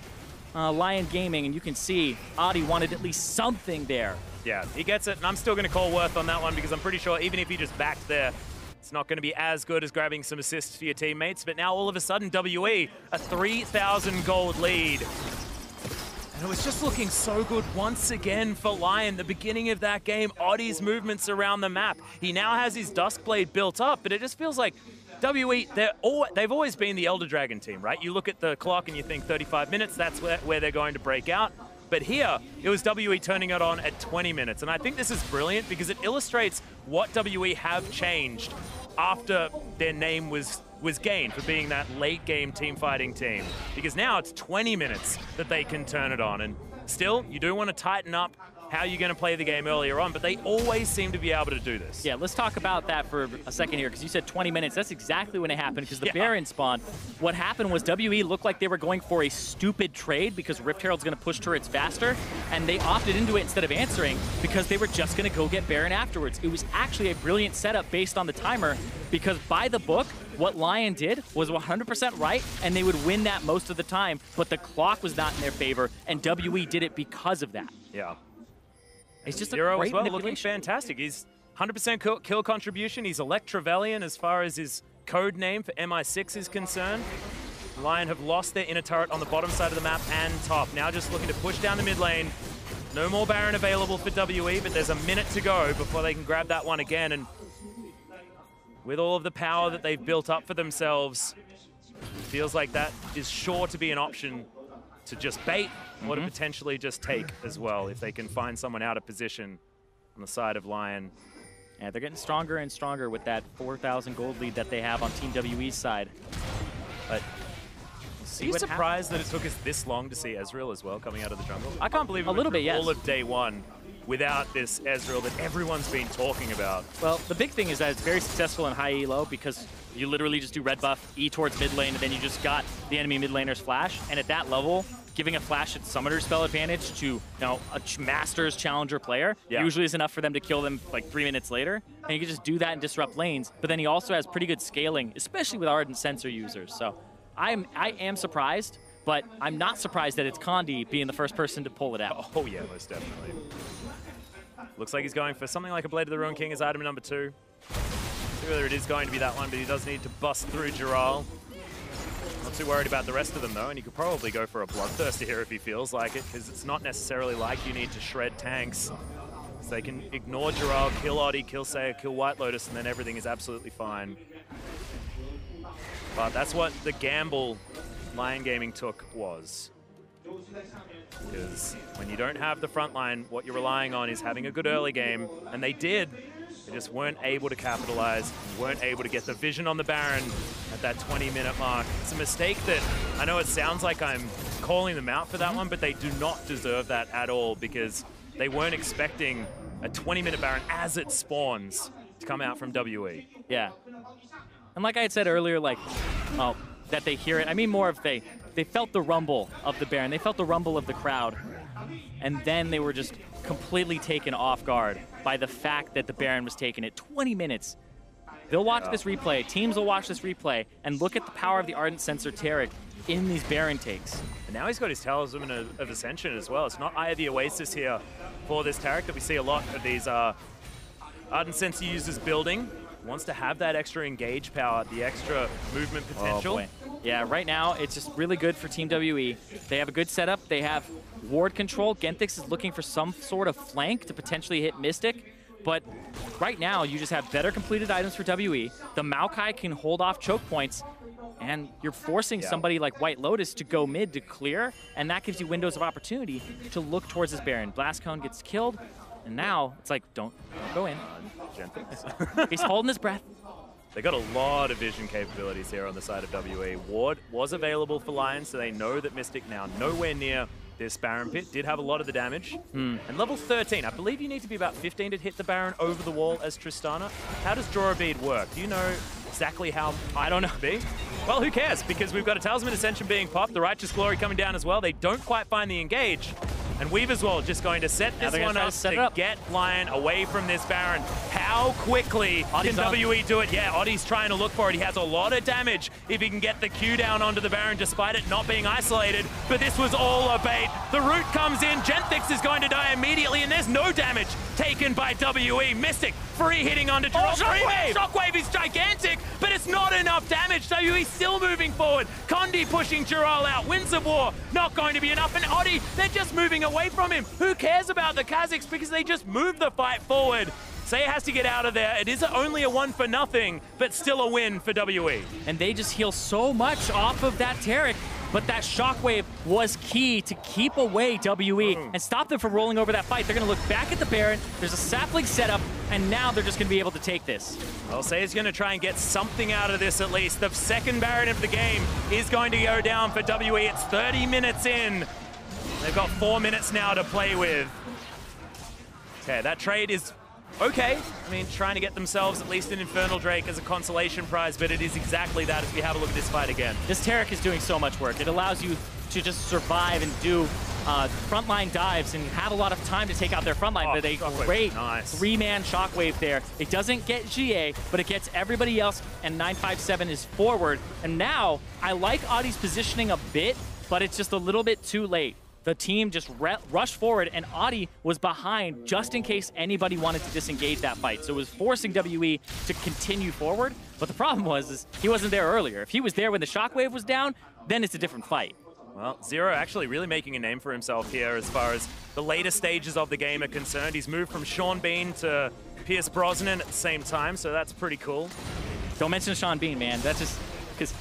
Lyon Gaming, and you can see Oddie wanted at least something there. Yeah, he gets it, and I'm still going to call Worth on that one because I'm pretty sure even if he just backed there, it's not going to be as good as grabbing some assists for your teammates, but now all of a sudden, WE, a 3,000 gold lead. And it was just looking so good once again for Lyon. The beginning of that game, Oddie's movements around the map. He now has his Duskblade built up, but it just feels like WE, they've always been the Elder Dragon team, right? You look at the clock and you think 35 minutes, that's where they're going to break out. But here, it was WE turning it on at 20 minutes. And I think this is brilliant because it illustrates what WE have changed after their name was gained for being that late game team fighting team. Because now it's 20 minutes that they can turn it on. And still, you do want to tighten up how you're going to play the game earlier on, but they always seem to be able to do this. Yeah, let's talk about that for a second here, because you said 20 minutes. That's exactly when it happened, because the Baron spawned. What happened was WE looked like they were going for a stupid trade because Rift Herald's going to push turrets faster, and they opted into it instead of answering because they were just going to go get Baron afterwards. It was actually a brilliant setup based on the timer, because by the book, what Lyon did was 100% right, and they would win that most of the time, but the clock was not in their favor, and WE did it because of that. Yeah. It's just a Zero great as well, manipulation. looking fantastic. He's 100% kill contribution. He's Electravelian as far as his code name for MI6 is concerned. Lyon have lost their inner turret on the bottom side of the map and top. Now just looking to push down the mid lane. No more Baron available for WE, but there's a minute to go before they can grab that one again. And with all of the power that they've built up for themselves, it feels like that is sure to be an option to just bait or to potentially just take as well if they can find someone out of position on the side of Lyon. Yeah, they're getting stronger and stronger with that 4,000 gold lead that they have on Team WE's side. But are you surprised that it took us this long to see Ezreal as well coming out of the jungle? I can't believe it went through all of day one without this Ezreal that everyone's been talking about. Well, the big thing is that it's very successful in high elo because you literally just do red buff, E towards mid lane, and then you just got the enemy mid laner's flash. And at that level, giving a flash at summoner spell advantage to a Masters Challenger player usually is enough for them to kill them like 3 minutes later. And you can just do that and disrupt lanes. But then he also has pretty good scaling, especially with Ardent Sensor users. So I am surprised, but I'm not surprised that it's Condi being the first person to pull it out. Oh yeah, most definitely. Looks like he's going for something like a Blade of the Ruined King as item number 2. See whether it is going to be that one, but he does need to bust through Jirall. Not too worried about the rest of them though, and he could probably go for a Bloodthirster here if he feels like it, because it's not necessarily like you need to shred tanks. So they can ignore Jirall, kill Oddie, kill Seiya, kill Whitelotus, and then everything is absolutely fine. But that's what the gamble Lyon Gaming took was. Because when you don't have the front line, what you're relying on is having a good early game, and they did. They just weren't able to capitalize, weren't able to get the vision on the Baron at that 20-minute mark. It's a mistake that I know it sounds like I'm calling them out for that one, but they do not deserve that at all because they weren't expecting a 20-minute Baron as it spawns to come out from WE. Yeah. And like I had said earlier, like, well, that they hear it. I mean more of they felt the rumble of the Baron. They felt the rumble of the crowd. And then they were just completely taken off guard by the fact that the Baron was taken at 20 minutes. They'll watch this replay, teams will watch this replay, and look at the power of the Ardent Sensor Taric in these Baron takes. And now he's got his Talisman of Ascension as well. It's not Eye of the Oasis here for this Taric that we see a lot of these Ardent Sensor users building. Wants to have that extra engage power, the extra movement potential. Oh boy. Yeah, right now it's just really good for Team WE. They have a good setup. They have ward control. Genthix is looking for some sort of flank to potentially hit Mystic. But right now, you just have better completed items for WE. The Maokai can hold off choke points, and you're forcing somebody like Whitelotus to go mid to clear, and that gives you windows of opportunity to look towards this Baron. Blast Cone gets killed, and now it's like, don't go in. Genthix. He's holding his breath. They got a lot of vision capabilities here on the side of WE. Ward was available for Lyon, so they know that Mystic now nowhere near this Baron pit. Did have a lot of the damage. And level 13, I believe you need to be about 15 to hit the Baron over the wall as Tristana. How does Draw a Bead work? Do you know exactly how high I don't know be? Well, who cares? Because we've got a Talisman Ascension being popped, the Righteous Glory coming down as well. They don't quite find the engage. And Weaver's Wall just going to set this one up to get Lyon away from this Baron. How quickly can WE do it? Yeah, Oddie's trying to look for it. He has a lot of damage if he can get the Q down onto the Baron despite it not being isolated. But this was all a bait. The root comes in. Genthix is going to die immediately, and there's no damage taken by WE. Mystic free hitting onto Jirall. Shockwave! Shockwave is gigantic, but it's not enough damage. WE still moving forward. Condi pushing Jirall out. Winds of War not going to be enough. And Oddie, they're just moving away from him. Who cares about the Kha'Zix because they just move the fight forward. Seiya has to get out of there. It is only a 1-0, but still a win for WE. And they just heal so much off of that Taric, but that Shockwave was key to keep away WE and stop them from rolling over that fight. They're going to look back at the Baron. There's a sapling setup, and now they're just going to be able to take this. Well, Seiya's going to try and get something out of this at least. The second Baron of the game is going to go down for WE. It's 30 minutes in. They've got 4 minutes now to play with. Okay, that trade is okay. I mean, trying to get themselves at least an Infernal Drake as a consolation prize, but it is exactly that as we have a look at this fight again. This Taric is doing so much work. It allows you to just survive and do frontline dives and have a lot of time to take out their frontline with a great three-man Shockwave there. It doesn't get Xiye, but it gets everybody else, and 957 is forward. And now, I like Oddie's positioning a bit, but it's just a little bit too late. The team just rushed forward, and Oddie was behind just in case anybody wanted to disengage that fight. So it was forcing WE to continue forward. But the problem was he wasn't there earlier. If he was there when the Shockwave was down, then it's a different fight. Well, Zero actually really making a name for himself here as far as the later stages of the game are concerned. He's moved from Sean Bean to Pierce Brosnan at the same time, so that's pretty cool. Don't mention Sean Bean, man. That's just because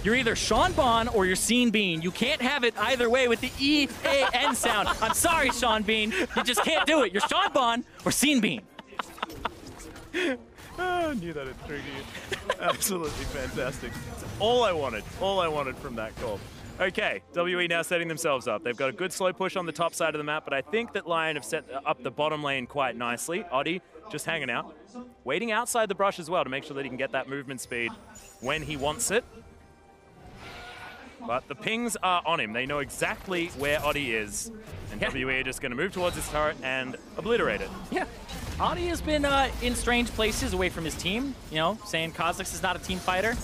you're either Sean Bon or you're Scene Bean. You can't have it either way with the E-A-N sound. I'm sorry, Sean Bean. You just can't do it. You're Sean Bon or Scene Bean. Oh, I knew that would trigger you. Absolutely fantastic. That's all I wanted from that call. Okay, WE now setting themselves up. They've got a good slow push on the top side of the map, but I think that Lyon have set up the bottom lane quite nicely. Oddie just hanging out, waiting outside the brush as well to make sure that he can get that movement speed when he wants it. But the pings are on him. They know exactly where Oddie is. And WE are just going to move towards his turret and obliterate it. Yeah. Oddie has been in strange places away from his team, you know, saying Kha'Zix is not a team fighter.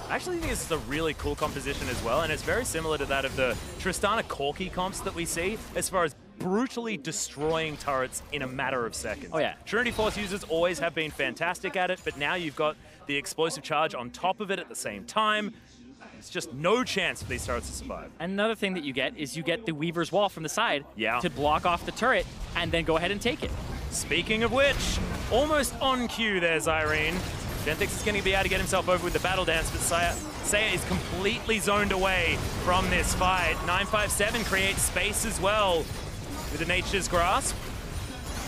I actually think this is a really cool composition as well, and it's very similar to that of the Tristana Corki comps that we see as far as brutally destroying turrets in a matter of seconds. Oh yeah. Trinity Force users always have been fantastic at it, but now you've got the explosive charge on top of it at the same time. It's just no chance for these turrets to survive. Another thing that you get is you get the Weaver's Wall from the side to block off the turret and then go ahead and take it. Speaking of which, almost on cue there, Zirene. Genthix is going to be able to get himself over with the battle dance, but Seiya is completely zoned away from this fight. 957 creates space as well with the Nature's Grasp.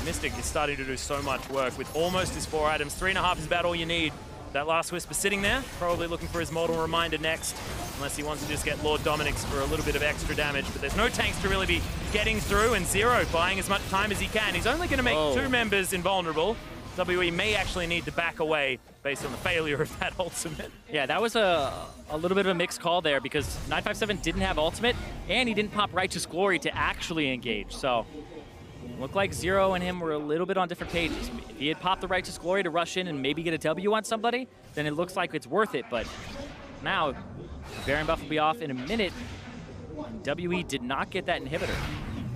Mystic is starting to do so much work with almost his 4 items. 3.5 is about all you need. That last Whisper sitting there, probably looking for his Mortal Reminder next, unless he wants to just get Lord Dominic's for a little bit of extra damage. But there's no tanks to really be getting through, and Zero buying as much time as he can. He's only going to make 2 members invulnerable. WE may actually need to back away based on the failure of that ultimate. Yeah, that was a little bit of a mixed call there because 957 didn't have ultimate, and he didn't pop Righteous Glory to actually engage. So looked like Zero and him were a little bit on different pages. If he had popped the Righteous Glory to rush in and maybe get a W on somebody, then it looks like it's worth it. But now, Baron buff will be off in a minute. And WE did not get that inhibitor.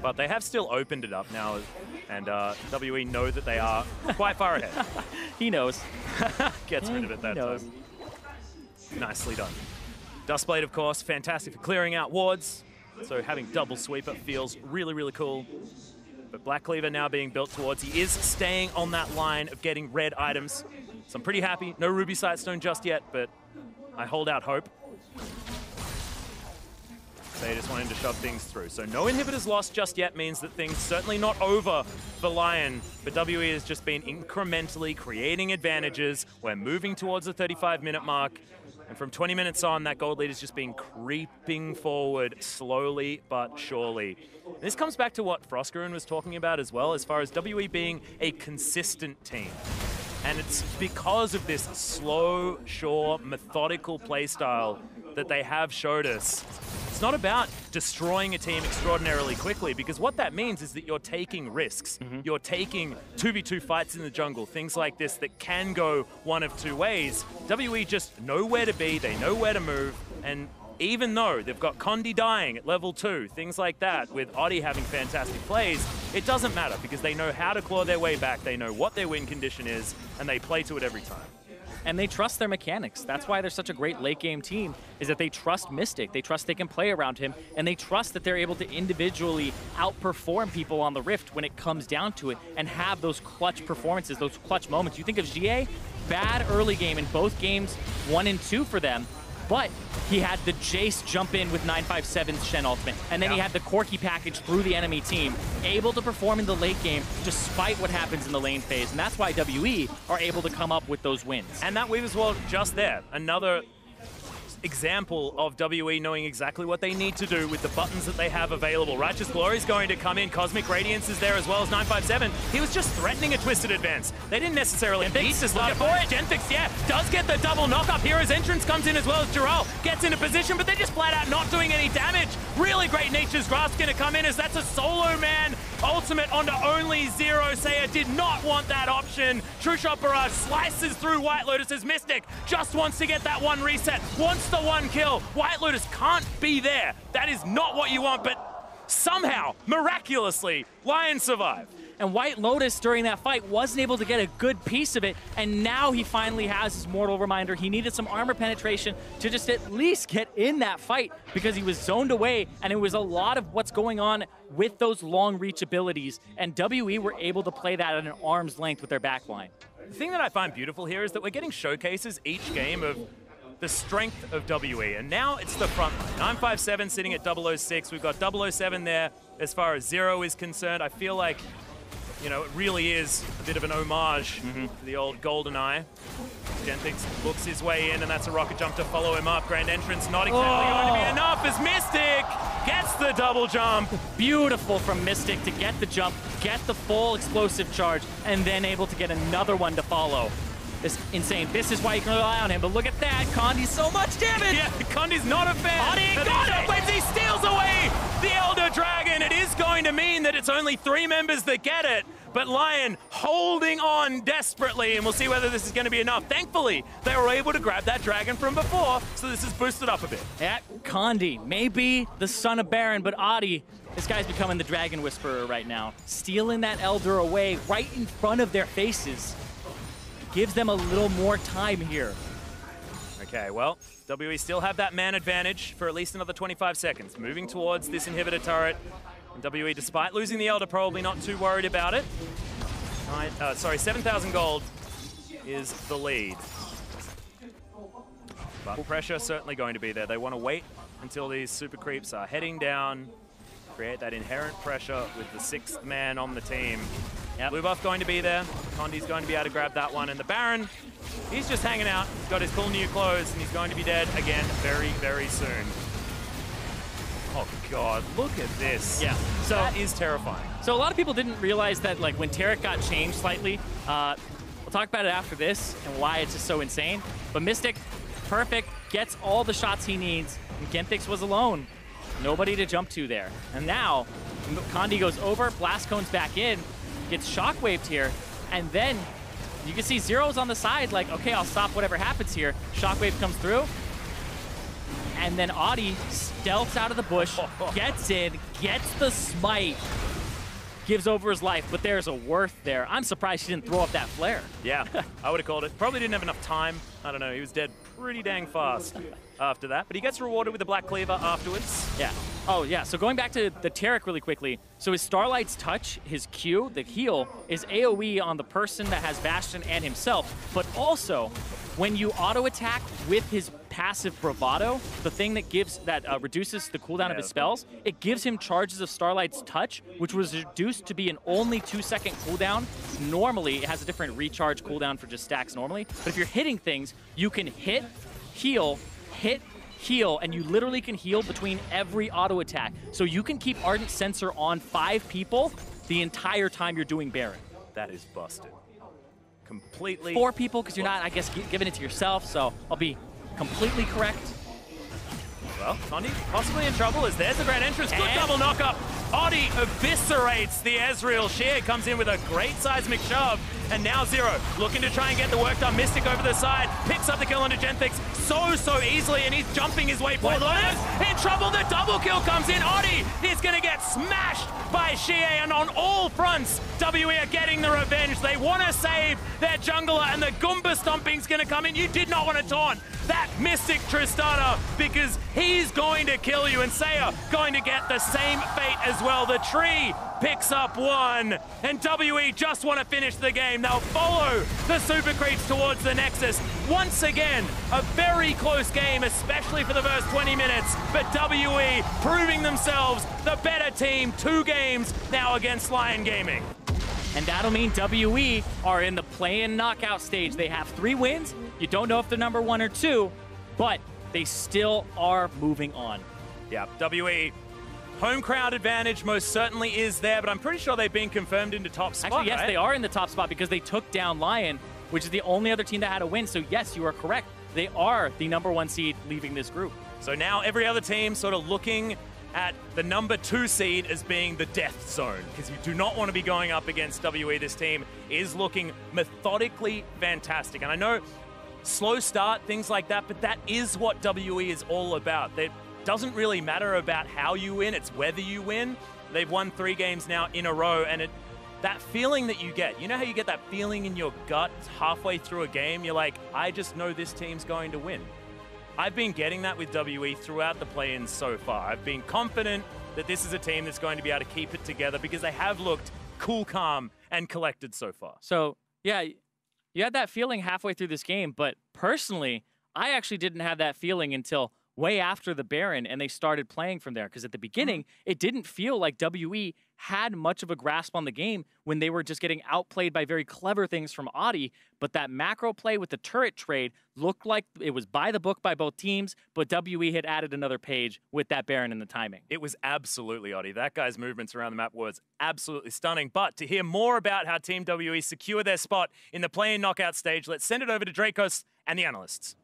But they have still opened it up now, and WE know that they are quite far ahead. He knows. Gets rid of it that time. Nicely done. Dustblade, of course, fantastic for clearing out wards. So having double sweeper feels really, really cool. But Black Cleaver now being built towards. He is staying on that line of getting red items. So I'm pretty happy. No Ruby Sightstone just yet, but I hold out hope. They just wanting to shove things through. So no inhibitors lost just yet means that things certainly not over for Lyon. But WE has just been incrementally creating advantages. We're moving towards the 35-minute mark. And from 20 minutes on, that gold lead has just been creeping forward slowly but surely. This comes back to what Frostgurun was talking about as well, as far as WE being a consistent team. And it's because of this slow, sure, methodical playstyle that they have showed us. It's not about destroying a team extraordinarily quickly, because what that means is that you're taking risks. You're taking 2v2 fights in the jungle, things like this that can go one of 2 ways. WE just know where to be, they know where to move, and even though they've got Condi dying at level 2, things like that, with Oddie having fantastic plays, it doesn't matter because they know how to claw their way back, they know what their win condition is, and they play to it every time. And they trust their mechanics. That's why they're such a great late game team, is that they trust Mystic. They trust they can play around him, and they trust that they're able to individually outperform people on the Rift when it comes down to it and have those clutch performances, those clutch moments. You think of Xiye, bad early game in both games 1 and 2 for them, but he had the Jace jump in with 957's Shen ultimate, and then he had the Corki package through the enemy team, able to perform in the late game despite what happens in the lane phase, and that's why WE are able to come up with those wins. And that Weaver's World just there, another example of WE knowing exactly what they need to do with the buttons that they have available. Righteous Glory is going to come in. Cosmic Radiance is there as well as 957. He was just threatening a twisted advance. They didn't necessarily beat to start for it. Genthix, yeah, does get the double knock-up. Hero's Entrance comes in as well as Jirall gets into position, but they're just flat out not doing any damage. Really great Nature's Grasp going to come in as that's a solo man ultimate onto only Zero. Seiya did not want that option. True Shot Barrage slices through Whitelotus as Mystic just wants to get that 1 reset, wants the 1 kill. Whitelotus can't be there. That is not what you want, but somehow, miraculously, Lyon survived. And Whitelotus during that fight wasn't able to get a good piece of it, and now he finally has his Mortal Reminder. He needed some armor penetration to just at least get in that fight because he was zoned away, and it was a lot of what's going on with those long reach abilities, and WE were able to play that at an arm's length with their backline. The thing that I find beautiful here is that we're getting showcases each game of the strength of WE, and now it's the front line. 957 sitting at 006. We've got 007 there as far as Zero is concerned. I feel like, you know, it really is a bit of an homage to the old GoldenEye. Genthix looks his way in, and that's a rocket jump to follow him up. Grand entrance not exactly going to be enough as Mystic gets the double jump. Beautiful from Mystic to get the jump, get the full explosive charge, and then able to get another one to follow. It's insane. This is why you can rely on him, but look at that. Condi's so much damage. Yeah, Condi's not a fan. Oddie got it when he steals away the Elder Dragon. It is going to mean that it's only 3 members that get it, but Lyon holding on desperately, and we'll see whether this is going to be enough. Thankfully, they were able to grab that dragon from before, so this is boosted up a bit. Yeah, Condi, maybe the son of Baron, but Oddie, this guy's becoming the Dragon Whisperer right now. Stealing that Elder away right in front of their faces. Gives them a little more time here. Okay, well, WE still have that man advantage for at least another 25 seconds. Moving towards this inhibitor turret. And WE, despite losing the Elder, probably not too worried about it. 7,000 gold is the lead. But pressure certainly going to be there. They want to wait until these super creeps are heading down, create that inherent pressure with the 6th man on the team. Yep. Blue buff going to be there. Condi's going to be able to grab that one. And the Baron, he's just hanging out. He's got his cool new clothes, and he's going to be dead again very, very soon. Oh, God, look at this. Yeah. So that is terrifying. So a lot of people didn't realize that, like, when Taric got changed slightly, we'll talk about it after this and why it's just so insane. But Mystic, perfect, gets all the shots he needs, and Genthix was alone. Nobody to jump to there. And now, Condi goes over, Blast Cone's back in, gets shockwaved here, and then you can see Zero's on the side, like, okay, I'll stop whatever happens here. Shockwave comes through, and then Oddie stealths out of the bush, gets in, gets the smite, gives over his life, but there's a worth there. I'm surprised he didn't throw up that flare. Yeah, I would have called it. Probably didn't have enough time. I don't know, he was dead pretty dang fast after that, but he gets rewarded with the Black Cleaver afterwards. Yeah. Oh, yeah. So going back to the Taric really quickly. So his Starlight's Touch, his Q, the heal, is AoE on the person that has Bastion and himself, but also when you auto-attack with his passive Bravado, the thing that reduces the cooldown of his spells, it gives him charges of Starlight's Touch, which was reduced to be an only 2-second cooldown. Normally, it has a different recharge cooldown for just stacks normally, but if you're hitting things, you can hit, heal, and you literally can heal between every auto attack. So you can keep Ardent Sensor on 5 people the entire time you're doing Baron. That is busted. Completely. 4 people, because you're not, I guess, giving it to yourself, so I'll be completely correct. Well, Condi possibly in trouble as there's the great entrance. Good double knock-up. Oddie eviscerates the Ezreal. Xiye comes in with a great seismic shove. And now Zero looking to try and get the work done. Mystic over the side, picks up the kill onto Genthix so easily, and he's jumping his way forward. In trouble, the double kill comes in. Oddie is going to get smashed by Xiye, and on all fronts, WE are getting the revenge. They want to save their jungler, and the Goomba stomping's going to come in. You did not want to taunt that Mystic Tristana because he's going to kill you, and Seiya going to get the same fate as well. The tree picks up 1, and WE just want to finish the game. They'll follow the super creeps towards the Nexus. Once again, a very close game, especially for the first 20 minutes, but WE proving themselves the better team. 2 games now against Lyon Gaming. And that'll mean WE are in the play-in knockout stage. They have 3 wins. You don't know if they're number 1 or 2, but they still are moving on. Yeah, WE, home crowd advantage most certainly is there, but I'm pretty sure they've been confirmed into top spot, Actually, yes, right? they are in the top spot because they took down Lyon, which is the only other team that had a win. So yes, you are correct. They are the number 1 seed leaving this group. So now every other team sort of looking at the number 2 seed as being the death zone, because you do not want to be going up against WE. This team is looking methodically fantastic. And I know slow start, things like that, but that is what WE is all about. It doesn't really matter about how you win, it's whether you win. They've won 3 games now in a row, and that feeling that you get, you know how you get that feeling in your gut halfway through a game? You're like, I just know this team's going to win. I've been getting that with WE throughout the play-ins so far. I've been confident that this is a team that's going to be able to keep it together because they have looked cool, calm, and collected so far. So, yeah, you had that feeling halfway through this game, but personally, I actually didn't have that feeling until way after the Baron, and they started playing from there. Because at the beginning, it didn't feel like WE had much of a grasp on the game when they were just getting outplayed by very clever things from Oddie. But that macro play with the turret trade looked like it was by the book by both teams, but WE had added another page with that Baron and the timing. It was absolutely Oddie. That guy's movements around the map was absolutely stunning. But to hear more about how Team WE secure their spot in the play-in knockout stage, let's send it over to Dracos and the analysts.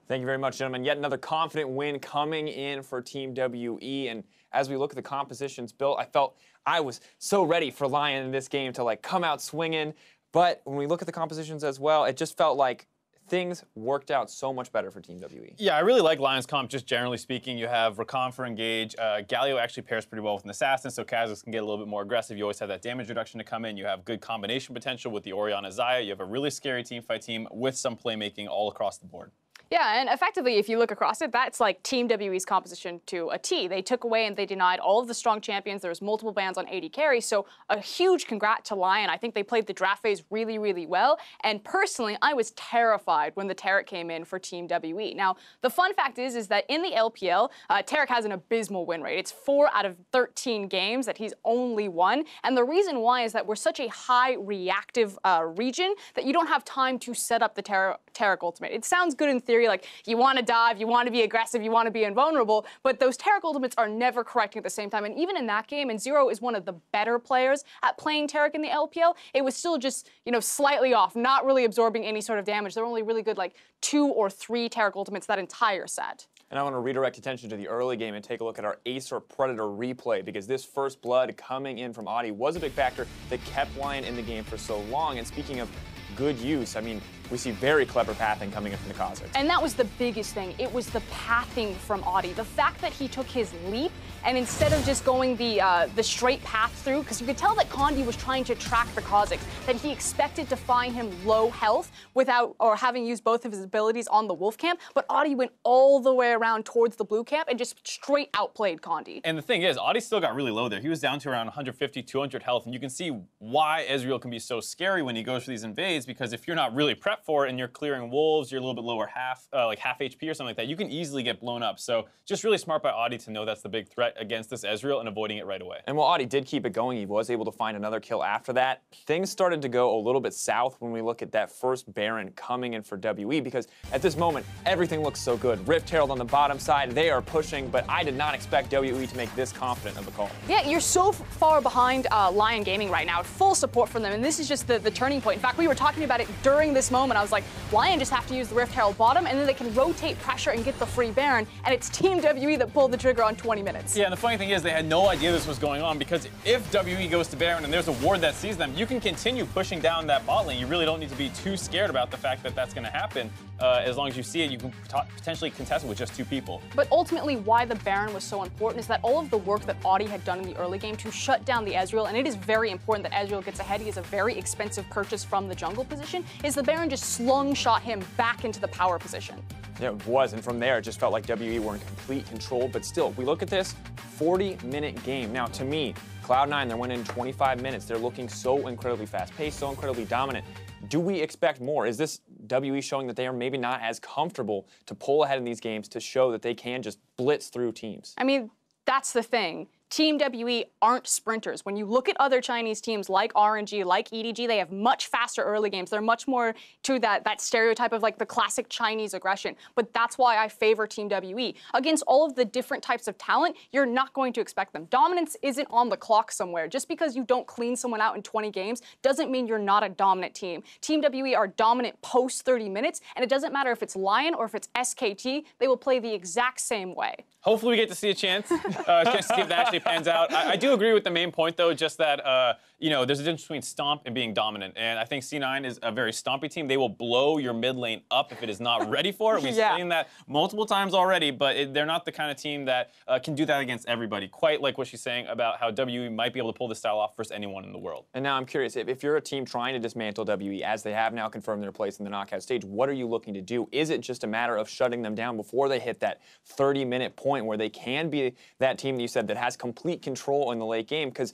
Thank you very much, gentlemen. Yet another confident win coming in for Team WE. And as we look at the compositions built, I felt I was so ready for Lyon in this game to like come out swinging. But when we look at the compositions as well, it just felt like things worked out so much better for Team WE. Yeah, I really like Lyon's comp, just generally speaking. You have Rakan for engage. Galio actually pairs pretty well with an assassin, so Kha'Zix can get a little bit more aggressive. You always have that damage reduction to come in. You have good combination potential with the Orianna Xayah. You have a really scary teamfight team with some playmaking all across the board. Yeah, and effectively, if you look across it, that's like Team WE's composition to a T. They took away and they denied all of the strong champions. There was multiple bans on AD carry, so a huge congrats to Lyon. I think they played the draft phase really, really well. And personally, I was terrified when the Taric came in for Team WE. Now, the fun fact is that in the LPL, Taric has an abysmal win rate. It's 4 out of 13 games that he's only won. And the reason why is that we're such a high reactive region that you don't have time to set up the Taric ultimate. It sounds good in theory, like you want to dive, you want to be aggressive, you want to be invulnerable, but those Taric ultimates are never correcting at the same time. And even in that game, and Zero is one of the better players at playing Taric in the LPL, it was still just, you know, slightly off, not really absorbing any sort of damage. They're only really good like 2 or 3 Taric ultimates that entire set. And I want to redirect attention to the early game and take a look at our Ace or Predator replay, because this first blood coming in from Oddie was a big factor that kept Lyon in the game for so long. And speaking of good use, I mean, we see very clever pathing coming in from the Kha'Zix. And that was the biggest thing. It was the pathing from Oddie. The fact that he took his leap and instead of just going the straight path through, because you could tell that Condi was trying to track the Kha'Zix, that he expected to find him low health without, or having used both of his abilities on the Wolf camp, but Oddie went all the way around towards the Blue camp and just straight outplayed Condi. And the thing is, Oddie still got really low there. He was down to around 150, 200 health, and you can see why Ezreal can be so scary when he goes for these invades, because if you're not really prepped for it and you're clearing wolves, you're a little bit lower like half HP or something like that, you can easily get blown up. So just really smart by Oddie to know that's the big threat against this Ezreal and avoiding it right away. And while Oddie did keep it going, he was able to find another kill after that. Things started to go a little bit south when we look at that first Baron coming in for WE, because at this moment, everything looks so good. Rift Herald on the bottom side, they are pushing, but I did not expect WE to make this confident of a call. Yeah, you're so far behind Lyon Gaming right now. Full support from them, and this is just the turning point. In fact, we were talking about it during this moment. I was like, Lyon just have to use the Rift Herald bottom, and then they can rotate pressure and get the free Baron, and it's Team WE that pulled the trigger on 20 minutes. Yeah, and the funny thing is they had no idea this was going on, because if WE goes to Baron and there's a ward that sees them, you can continue pushing down that bot lane. You really don't need to be too scared about the fact that that's going to happen. As long as you see it, you can potentially contest it with just 2 people. But ultimately, why the Baron was so important is that all of the work that Oddie had done in the early game to shut down the Ezreal, and it is very important that Ezreal gets ahead. He is a very expensive purchase from the jungle position, is the Baron just slung-shot him back into the power position. Yeah, it was, and from there, it just felt like WE were in complete control. But still, if we look at this 40-minute game. Now, to me, Cloud9, they're winning in 25 minutes. They're looking so incredibly fast-paced, so incredibly dominant. Do we expect more? Is this WE showing that they are maybe not as comfortable to pull ahead in these games to show that they can just blitz through teams? I mean, that's the thing. Team WE aren't sprinters. When you look at other Chinese teams like RNG, like EDG, they have much faster early games. They're much more to that stereotype of like the classic Chinese aggression. But that's why I favor Team WE. Against all of the different types of talent, you're not going to expect them. Dominance isn't on the clock somewhere. Just because you don't clean someone out in 20 games doesn't mean you're not a dominant team. Team WE are dominant post 30 minutes, and it doesn't matter if it's Lyon or if it's SKT, they will play the exact same way. Hopefully we get to see a chance to see if that actually pans out. I do agree with the main point, though, just that, you know, there's a difference between stomp and being dominant. And I think C9 is a very stompy team. They will blow your mid lane up if it is not ready for it. We've seen that multiple times already, but they're not the kind of team that can do that against everybody, quite like what she's saying about how WE might be able to pull this style off versus anyone in the world. And now I'm curious, if you're a team trying to dismantle WE, as they have now confirmed their place in the knockout stage, what are you looking to do? Is it just a matter of shutting them down before they hit that 30-minute point where they can be that team that you said that has complete control in the late game? Because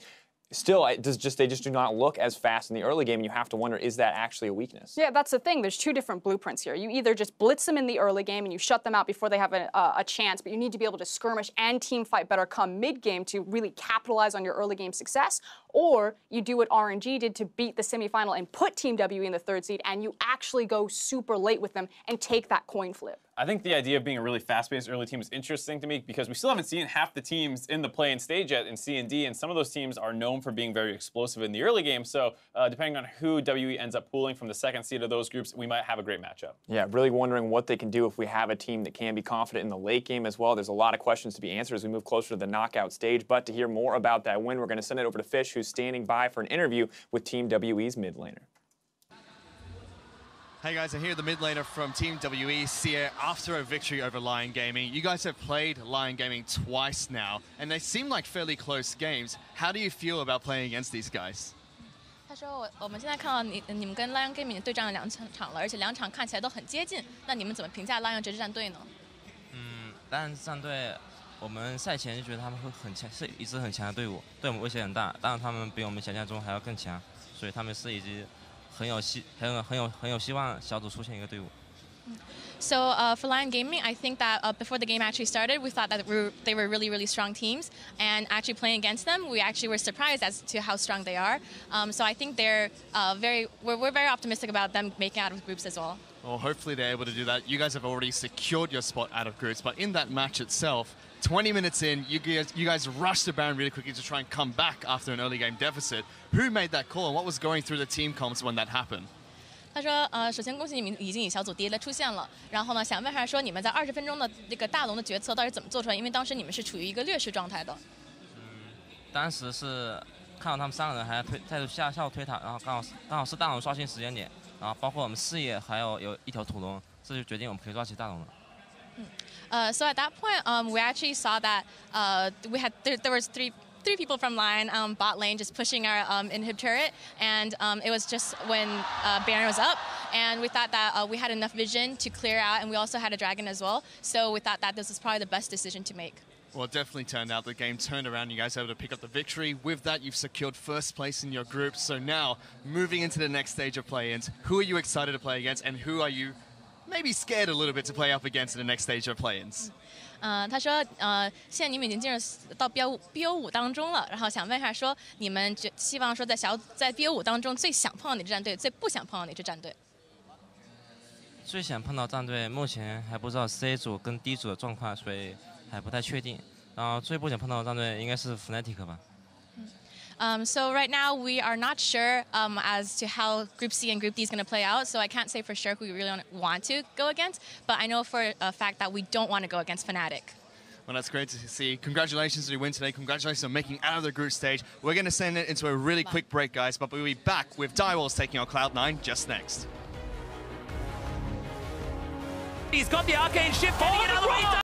still, they just do not look as fast in the early game, and you have to wonder, is that actually a weakness? Yeah, that's the thing. There's 2 different blueprints here. You either just blitz them in the early game and you shut them out before they have a chance, but you need to be able to skirmish and team fight better come mid-game to really capitalize on your early game success, or you do what RNG did to beat the semifinal and put Team WE in the 3rd seed, and you actually go super late with them and take that coin flip. I think the idea of being a really fast-paced early team is interesting to me, because we still haven't seen half the teams in the play-in stage yet in C and D, and some of those teams are known for being very explosive in the early game. So depending on who WE ends up pooling from the 2nd seed of those groups, we might have a great matchup. Yeah, really wondering what they can do if we have a team that can be confident in the late game as well. There's a lot of questions to be answered as we move closer to the knockout stage, but to hear more about that win, we're going to send it over to Fish, who's standing by for an interview with Team WE's mid laner. Hey guys, I'm here, the mid laner from Team WE, Xiye, after a victory over Lyon Gaming. You guys have played Lyon Gaming twice now, and they seem like fairly close games. How do you feel about playing against these guys? 他说我们现在看到你们跟 Lyon Gaming 对战了2场了，而且2场看起来都很接近。那你们怎么评价 Lyon 这支战队呢？Lyon 战队，我们赛前就觉得他们会很强，是一支很强的队伍，对我们威胁很大。当然他们比我们想象中还要更强，所以他们是一支很有希望小组出现一个队伍。So for Lyon Gaming, I think that before the game actually started, we thought that they were really, really strong teams. And actually playing against them, we actually were surprised as to how strong they are. So I think they're we're very optimistic about them making out of groups as well. Well, hopefully they're able to do that. You guys have already secured your spot out of groups, but in that match itself, 20 minutes in, you guys rushed the Baron really quickly to try and come back after an early game deficit. Who made that call, and what was going through the team comms when that happened? 他说，首先恭喜你们已经以小组第一的出现了。然后呢，想问一下说你们在20分钟的这个大龙的决策到底怎么做出来？因为当时你们是处于一个劣势状态的。当时是看到他们3个人还在下路推塔，然后刚好是大龙刷新时间点，然后包括我们Xiye还有一条土龙，这就决定我们可以抓起大龙了。So at that point, we actually saw that there was three people from Lyon bot lane just pushing our inhib turret, and it was just when Baron was up, and we thought that we had enough vision to clear out, and we also had a dragon as well, so we thought that this was probably the best decision to make. Well, it definitely turned out the game turned around. You guys were able to pick up the victory. With that, you've secured first place in your group. So now, moving into the next stage of play-ins, who are you excited to play against, and who are you maybe scared a little bit to play up against in the next stage of play-ins? 他说，现在你们已经进入到 BO5 当中了，然后想问一下，说你们希望说在BO5 当中最想碰到哪支战队，最不想碰到哪支战队？最想碰到战队，目前还不知道 C 组跟 D 组的状况，所以还不太确定。然后最不想碰到的战队应该是 Fnatic 吧。So right now we are not sure as to how Group C and Group D is going to play out. So I can't say for sure who we really want to go against. But I know for a fact that we don't want to go against Fnatic. Well, that's great to see. Congratulations on your win today. Congratulations on making out of the group stage. We're going to send it into a really quick break, guys. But we'll be back with Direwolves taking on Cloud9 just next. He's got the arcane shift, getting it out of the way.